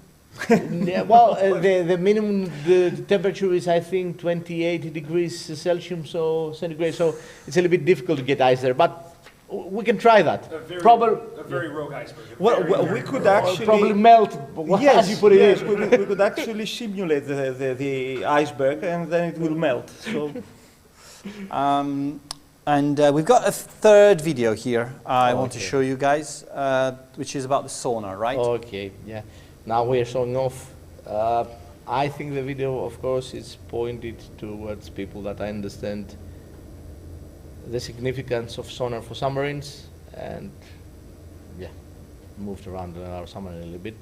Speaker 10: Yeah, well, the minimum the temperature is, I think, 28 degrees Celsius, so centigrade. So it's a little bit difficult to get ice there, but we can try that.
Speaker 12: A very rogue iceberg.
Speaker 11: Well, we could actually
Speaker 10: probably melt.
Speaker 11: Yes,
Speaker 10: as you put it
Speaker 11: yes,
Speaker 10: in.
Speaker 11: we could actually simulate the iceberg, and then it will melt. So.
Speaker 1: And we've got a third video here I want to
Speaker 10: Okay.
Speaker 1: show you guys, which is about the sonar, right?
Speaker 10: Okay, yeah. Now we are showing off. I think the video, of course, is pointed towards people that understand the significance of sonar for submarines, and yeah, moved around our submarine a little bit.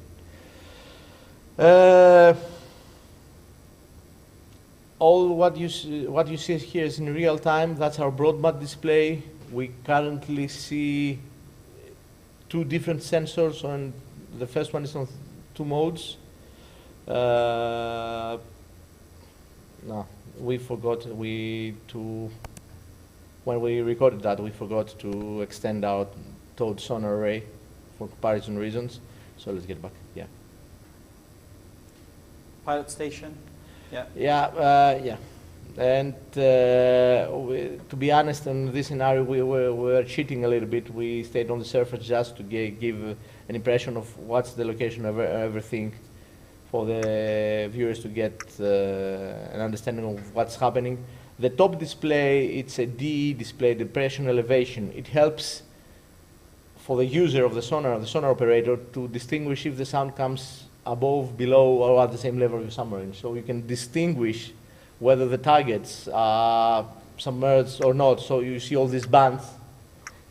Speaker 10: All what you see here is in real time. That's our broadband display. We currently see two different sensors. On the first one is on 2 modes. No, we forgot when we recorded that, we forgot to extend our towed sonar array for comparison reasons. So let's get back. Yeah.
Speaker 1: Pilot station? Yeah.
Speaker 10: Yeah. And to be honest, in this scenario, we were cheating a little bit. We stayed on the surface just to give an impression of what's the location of everything, for the viewers to get an understanding of what's happening. The top display, it's a DE display, depression elevation. It helps for the user of the sonar operator, to distinguish if the sound comes above, below, or at the same level of your submarine. So you can distinguish whether the targets are submerged or not. So you see all these bands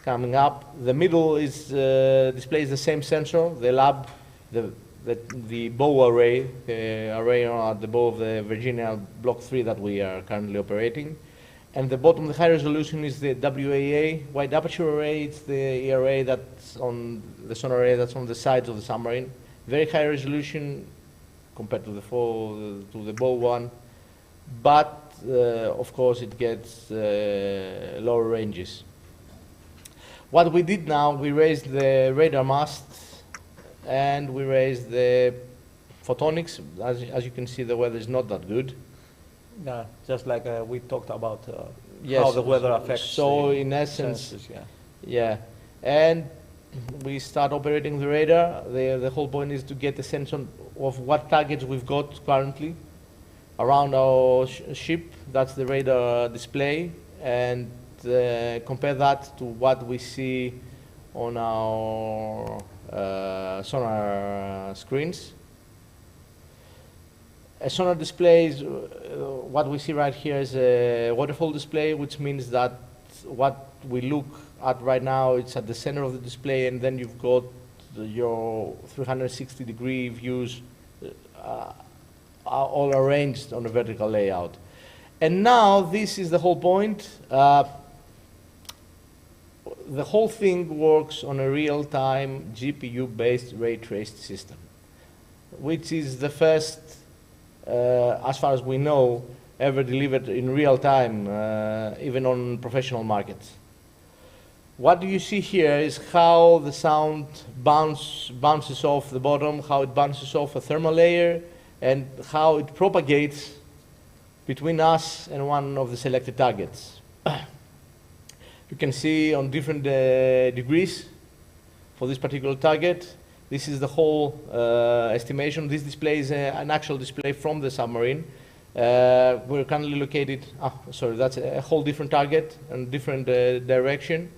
Speaker 10: coming up. The middle is displays the same sensor, the lab, the bow array, the array at the bow of the Virginia Block 3 that we are currently operating. And the bottom, the high resolution, is the WAA, wide aperture array. It's the array that's on the sonar array that's on the sides of the submarine. Very high resolution compared to the bow one, but of course it gets lower ranges. What we did now, we raised the radar mast and we raised the photonics. As you can see, the weather is not that good.
Speaker 11: Yeah, just like we talked about
Speaker 10: Yes,
Speaker 11: how the weather affects.
Speaker 10: So
Speaker 11: the
Speaker 10: in essence,
Speaker 11: sensors, yeah.
Speaker 10: yeah, and we start operating the radar. The whole point is to get a sense of what targets we've got currently around our ship. That's the radar display, and compare that to what we see on our sonar screens. A sonar display is what we see right here is a waterfall display, which means that what we look at right now, it's at the center of the display, and then you've got your 360-degree views all arranged on a vertical layout. And now this is the whole point. The whole thing works on a real-time GPU-based ray-traced system, which is the first, as far as we know, ever delivered in real time, even on professional markets. What you see here is how the sound bounces off the bottom, how it bounces off a thermal layer, and how it propagates between us and one of the selected targets. You can see on different degrees for this particular target. This is the whole estimation. This display is an actual display from the submarine. We're currently located, that's a whole different target and different direction.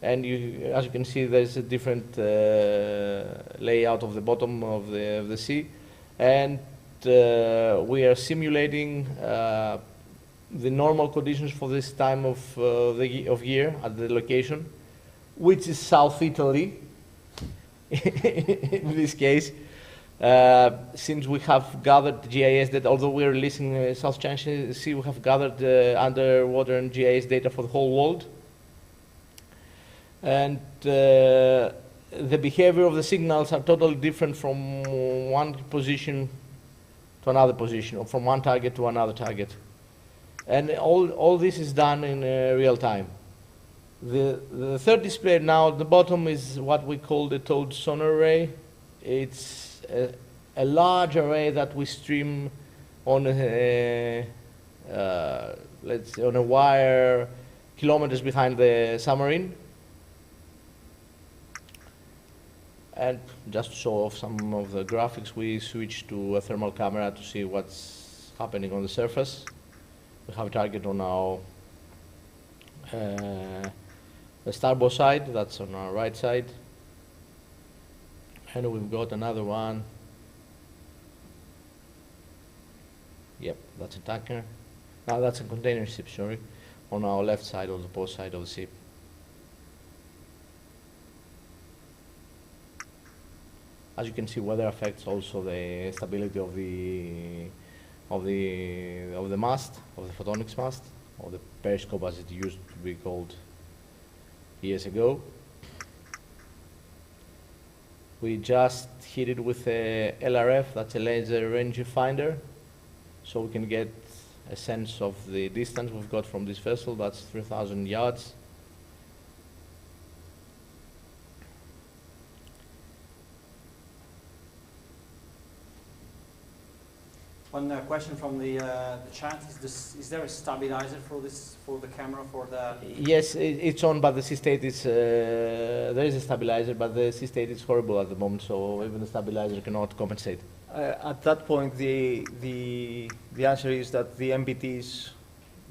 Speaker 10: And as you can see, there's a different layout of the bottom of the sea. And we are simulating the normal conditions for this time of year at the location, which is South Italy. In this case, since we have gathered GIS data, although we're releasing South China Sea, we have gathered underwater and GIS data for the whole world. And the behavior of the signals are totally different from one position to another position, or from one target to another target. And all this is done in real time. The third display now at the bottom is what we call the towed sonar array. It's a large array that we stream on let's say on a wire kilometers behind the submarine. And just to show off some of the graphics, we switch to a thermal camera to see what's happening on the surface. We have a target on our the starboard side, that's on our right side. And we've got another one. Yep, that's a tanker. Now that's a container ship, sorry, on our left side, on the port side of the ship. As you can see, weather affects also the stability of the mast, of the photonics mast, or the periscope as it used to be called years ago. We just hit it with a LRF, that's a laser range finder, so we can get a sense of the distance we've got from this vessel. That's 3,000 yards.
Speaker 1: One question from the chat is there a stabilizer for the camera for the?
Speaker 10: Yes, it's on, but the sea state is there is a stabilizer, but the sea state is horrible at the moment, so even the stabilizer cannot compensate.
Speaker 11: At that point, the answer is that the MBTs,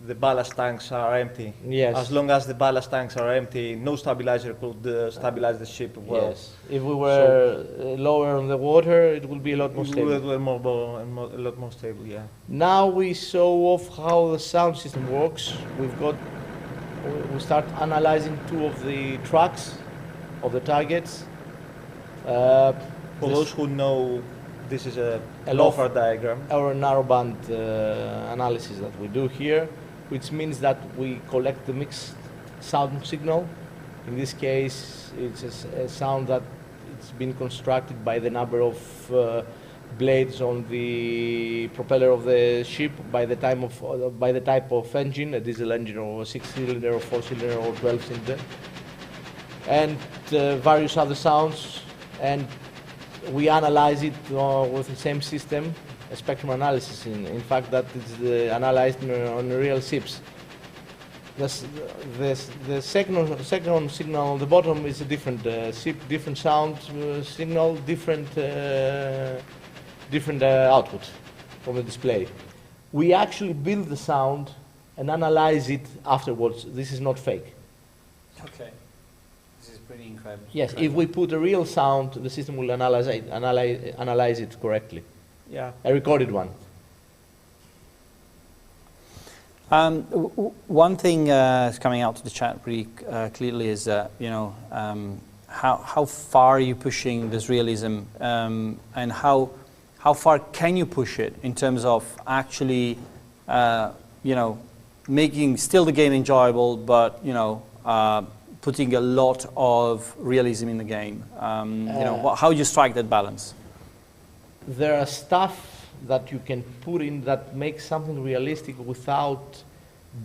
Speaker 11: the ballast tanks, are empty.
Speaker 10: Yes.
Speaker 11: As long as the ballast tanks are empty, no stabilizer could stabilize the ship well.
Speaker 10: Yes. If we were lower on the water, it would be a lot more stable.
Speaker 11: It would be a lot more stable, yeah.
Speaker 10: Now we show off how the sound system works. We start analyzing two of the tracks of the targets.
Speaker 11: For those who know, this is a LOFAR diagram.
Speaker 10: Or a narrowband analysis that we do here, which means that we collect the mixed sound signal. In this case, it's a sound that it's been constructed by the number of blades on the propeller of the ship, by the type of engine, a diesel engine or a 6-cylinder or 4-cylinder or 12-cylinder, and various other sounds. And we analyze it with the same system, a spectrum analysis. In fact, that is analyzed on real ships. The second signal on the bottom is a different ship, different sound signal, different output from the display. We actually build the sound and analyze it afterwards. This is not fake.
Speaker 1: Okay. This is pretty incredible.
Speaker 10: Yes, if we put a real sound, the system will analyze it correctly.
Speaker 11: Yeah.
Speaker 10: A recorded one.
Speaker 1: One thing is coming out to the chat pretty clearly is that, how far are you pushing this realism, and how far can you push it in terms of actually, making still the game enjoyable, but putting a lot of realism in the game. How do you strike that balance?
Speaker 10: There are stuff that you can put in that makes something realistic without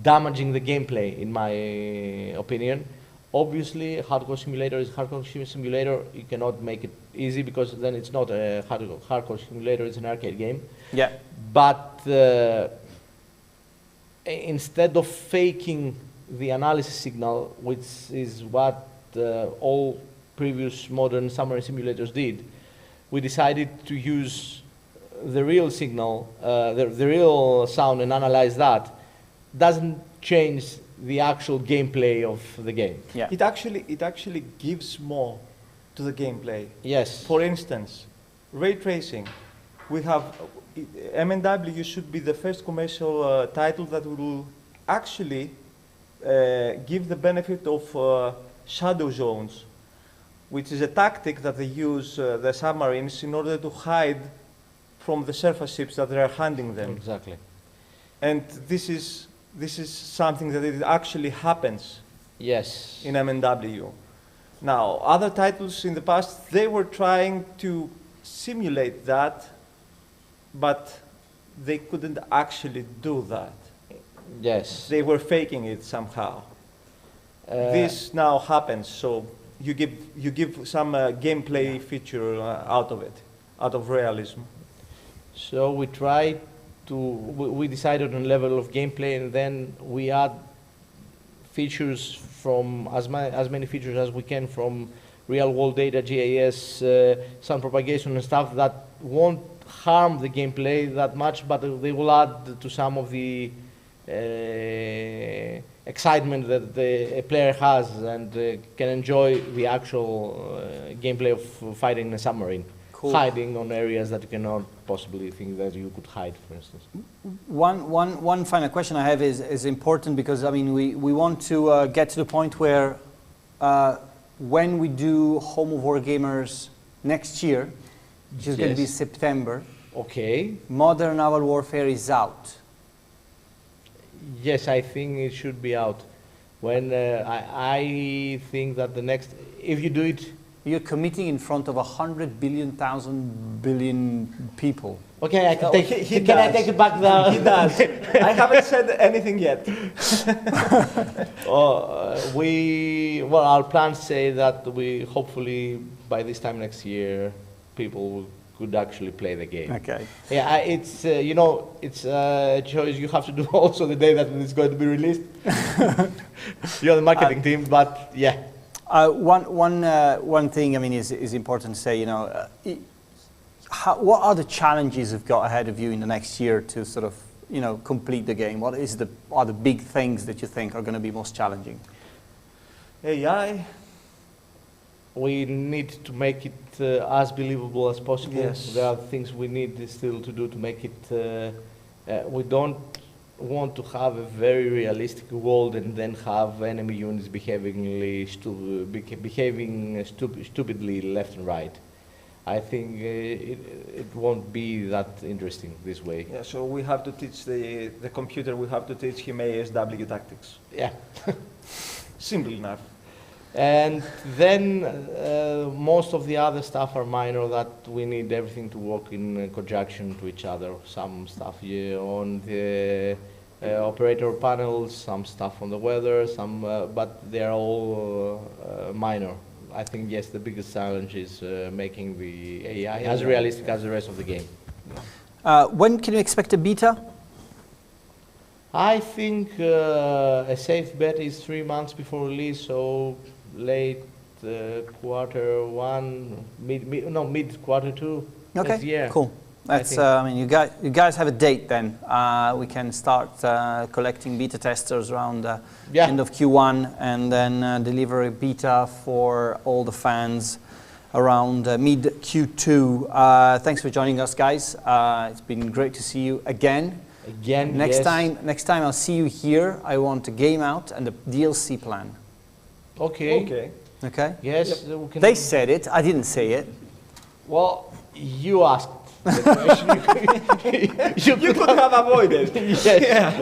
Speaker 10: damaging the gameplay, in my opinion. Obviously, a hardcore simulator is a hardcore simulator. You cannot make it easy because then it's not a hardcore simulator, it's an arcade game.
Speaker 1: Yeah.
Speaker 10: But instead of faking the analysis signal, which is what all previous modern submarine simulators did, we decided to use the real signal, the real sound, and analyze that. Doesn't change the actual gameplay of the game.
Speaker 1: Yeah.
Speaker 11: It actually gives more to the gameplay.
Speaker 10: Yes.
Speaker 11: For instance, ray tracing. We have MNW should be the first commercial title that will actually give the benefit of shadow zones, which is a tactic that they use the submarines in order to hide from the surface ships that they are hunting them.
Speaker 10: Exactly.
Speaker 11: And this is something that it actually happens.
Speaker 10: Yes.
Speaker 11: In MNW. Now, other titles in the past, they were trying to simulate that, but they couldn't actually do that.
Speaker 10: Yes.
Speaker 11: They were faking it somehow. This now happens, so you give some gameplay feature out of it, out of realism.
Speaker 10: So we try to, we decided on level of gameplay, and then we add features from as many features as we can from real world data, GIS, sound propagation and stuff that won't harm the gameplay that much, but they will add to some of the excitement that a player has and can enjoy the actual gameplay of fighting in a submarine. Cool. Hiding on areas that you cannot possibly think that you could hide, for instance.
Speaker 1: One final question I have is important because, I mean, we want to get to the point where when we do Home of Wargamers next year, which is going to be September,
Speaker 10: okay,
Speaker 1: Modern Naval Warfare is out.
Speaker 10: Yes, I think it should be out. When I think that the next, if you do it,
Speaker 1: you're committing in front of 100 billion people.
Speaker 10: Okay, I can take. Can I take it back now?
Speaker 11: He does. I haven't said anything yet.
Speaker 10: Well, our plans say that we hopefully by this time next year, people could actually play the game.
Speaker 1: Okay.
Speaker 10: Yeah, it's you know, it's a choice you have to do also the day that it's going to be released. You're the marketing team, but yeah.
Speaker 1: One thing, I mean, is important to say, you know, what are the challenges you've got ahead of you in the next year to sort of, you know, complete the game? What are the big things that you think are going to be most challenging?
Speaker 11: AI.
Speaker 10: We need to make it as believable as possible.
Speaker 11: Yes.
Speaker 10: There are things we need still to do to make it. We don't want to have a very realistic world and then have enemy units behaving stupidly left and right. I think it won't be that interesting this way.
Speaker 11: Yeah, so we have to teach the computer, we have to teach him ASW tactics.
Speaker 10: Yeah.
Speaker 11: Simple enough.
Speaker 10: And then most of the other stuff are minor that we need everything to work in conjunction to each other. Some stuff on the operator panels, some stuff on the weather, some, but they're all minor. I think, yes, the biggest challenge is making the AI as realistic as the rest of the game.
Speaker 1: When can you expect a beta?
Speaker 10: I think a safe bet is 3 months before release, so late quarter one, mid quarter two.
Speaker 1: Okay,
Speaker 10: next year.
Speaker 1: Cool. That's. I mean, you guys have a date then. We can start collecting beta testers around end of Q1, and then deliver a beta for all the fans around mid Q2. Thanks for joining us, guys. It's been great to see you again. Next time I'll see you here. I want a game out and a DLC plan.
Speaker 10: Okay.
Speaker 11: Okay.
Speaker 1: Okay.
Speaker 10: Yes.
Speaker 11: Yep.
Speaker 1: They said it. I didn't say it.
Speaker 10: Well, you asked the question.
Speaker 11: You could have avoided.
Speaker 10: Yes.
Speaker 11: Yeah.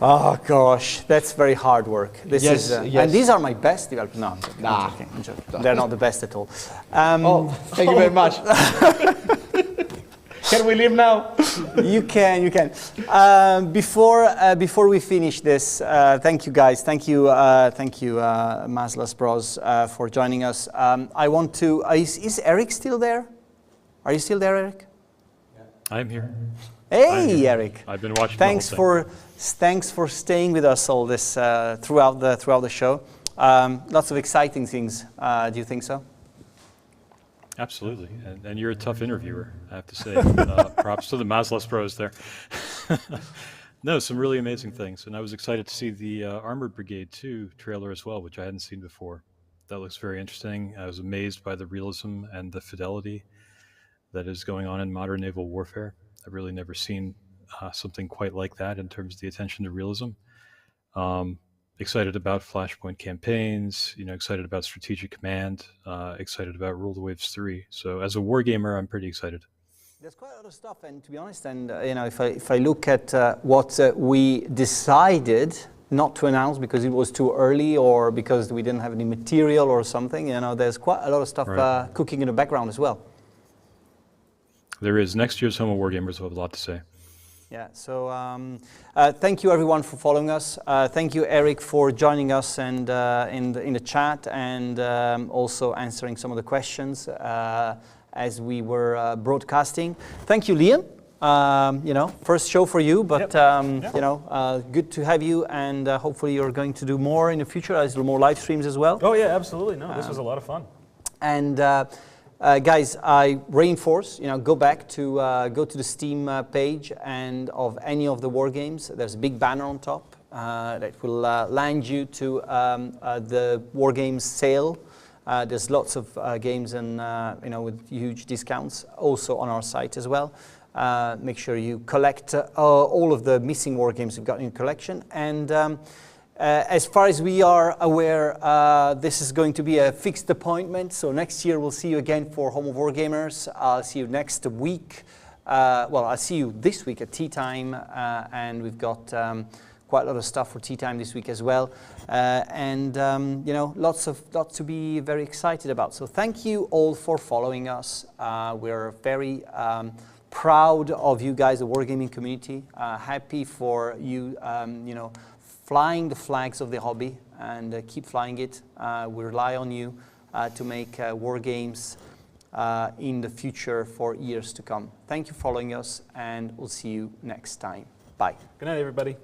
Speaker 1: Oh gosh, that's very hard work. This
Speaker 10: Yes,
Speaker 1: is,
Speaker 10: yes.
Speaker 1: and these are my best developers. No,
Speaker 10: Nah.
Speaker 1: I'm joking. They're not the best at all.
Speaker 10: Thank you very much. Can we leave now?
Speaker 1: You can. Before we finish this, thank you guys. Thank you, Maslas Bros, for joining us. I want to. Is Eric still there? Are you still there, Eric?
Speaker 3: I'm here.
Speaker 1: Hey, Eric.
Speaker 3: I've been watching.
Speaker 1: Thanks for staying with us all this throughout the show. Lots of exciting things. Do you think so?
Speaker 3: Absolutely, and you're a tough interviewer, I have to say. Props to the Maslas Bros there. No, some really amazing things, and I was excited to see the Armored Brigade 2 trailer as well, which I hadn't seen before. That looks very interesting. I was amazed by the realism and the fidelity that is going on in modern naval warfare. I've really never seen something quite like that in terms of the attention to realism. Excited about Flashpoint campaigns, excited about Strategic Command, excited about Rule the Waves 3. So as a wargamer, I'm pretty excited.
Speaker 1: There's quite a lot of stuff, and to be honest, and if I look at what we decided not to announce because it was too early or because we didn't have any material or something. You know, there's quite a lot of stuff cooking in the background as well.
Speaker 3: There is. Next year's Home of Wargamers will have a lot to say.
Speaker 1: Yeah, so thank you everyone for following us. Thank you, Eric, for joining us and in the chat and also answering some of the questions as we were broadcasting. Thank you, Liam. You know, first show for you, but you know, good to have you, and hopefully you're going to do more in the future, as more live streams as well.
Speaker 2: Oh yeah, absolutely. No, this was a lot of fun.
Speaker 1: And guys, I reinforce, you know, go to the Steam page and of any of the war games. There's a big banner on top that will land you to the war games sale. There's lots of games and you know, with huge discounts also on our site as well. Make sure you collect all of the missing war games you've got in your collection. And as far as we are aware, this is going to be a fixed appointment. So next year we'll see you again for Home of Wargamers. I'll see you next week. Well, I'll see you this week at tea time, and we've got quite a lot of stuff for tea time this week as well. And you know, lots to be very excited about. So thank you all for following us. We're very proud of you guys, the wargaming community. Happy for you, you know, flying the flags of the hobby, and keep flying it. We rely on you to make war games in the future for years to come. Thank you for following us, and we'll see you next time. Bye.
Speaker 2: Good night, everybody.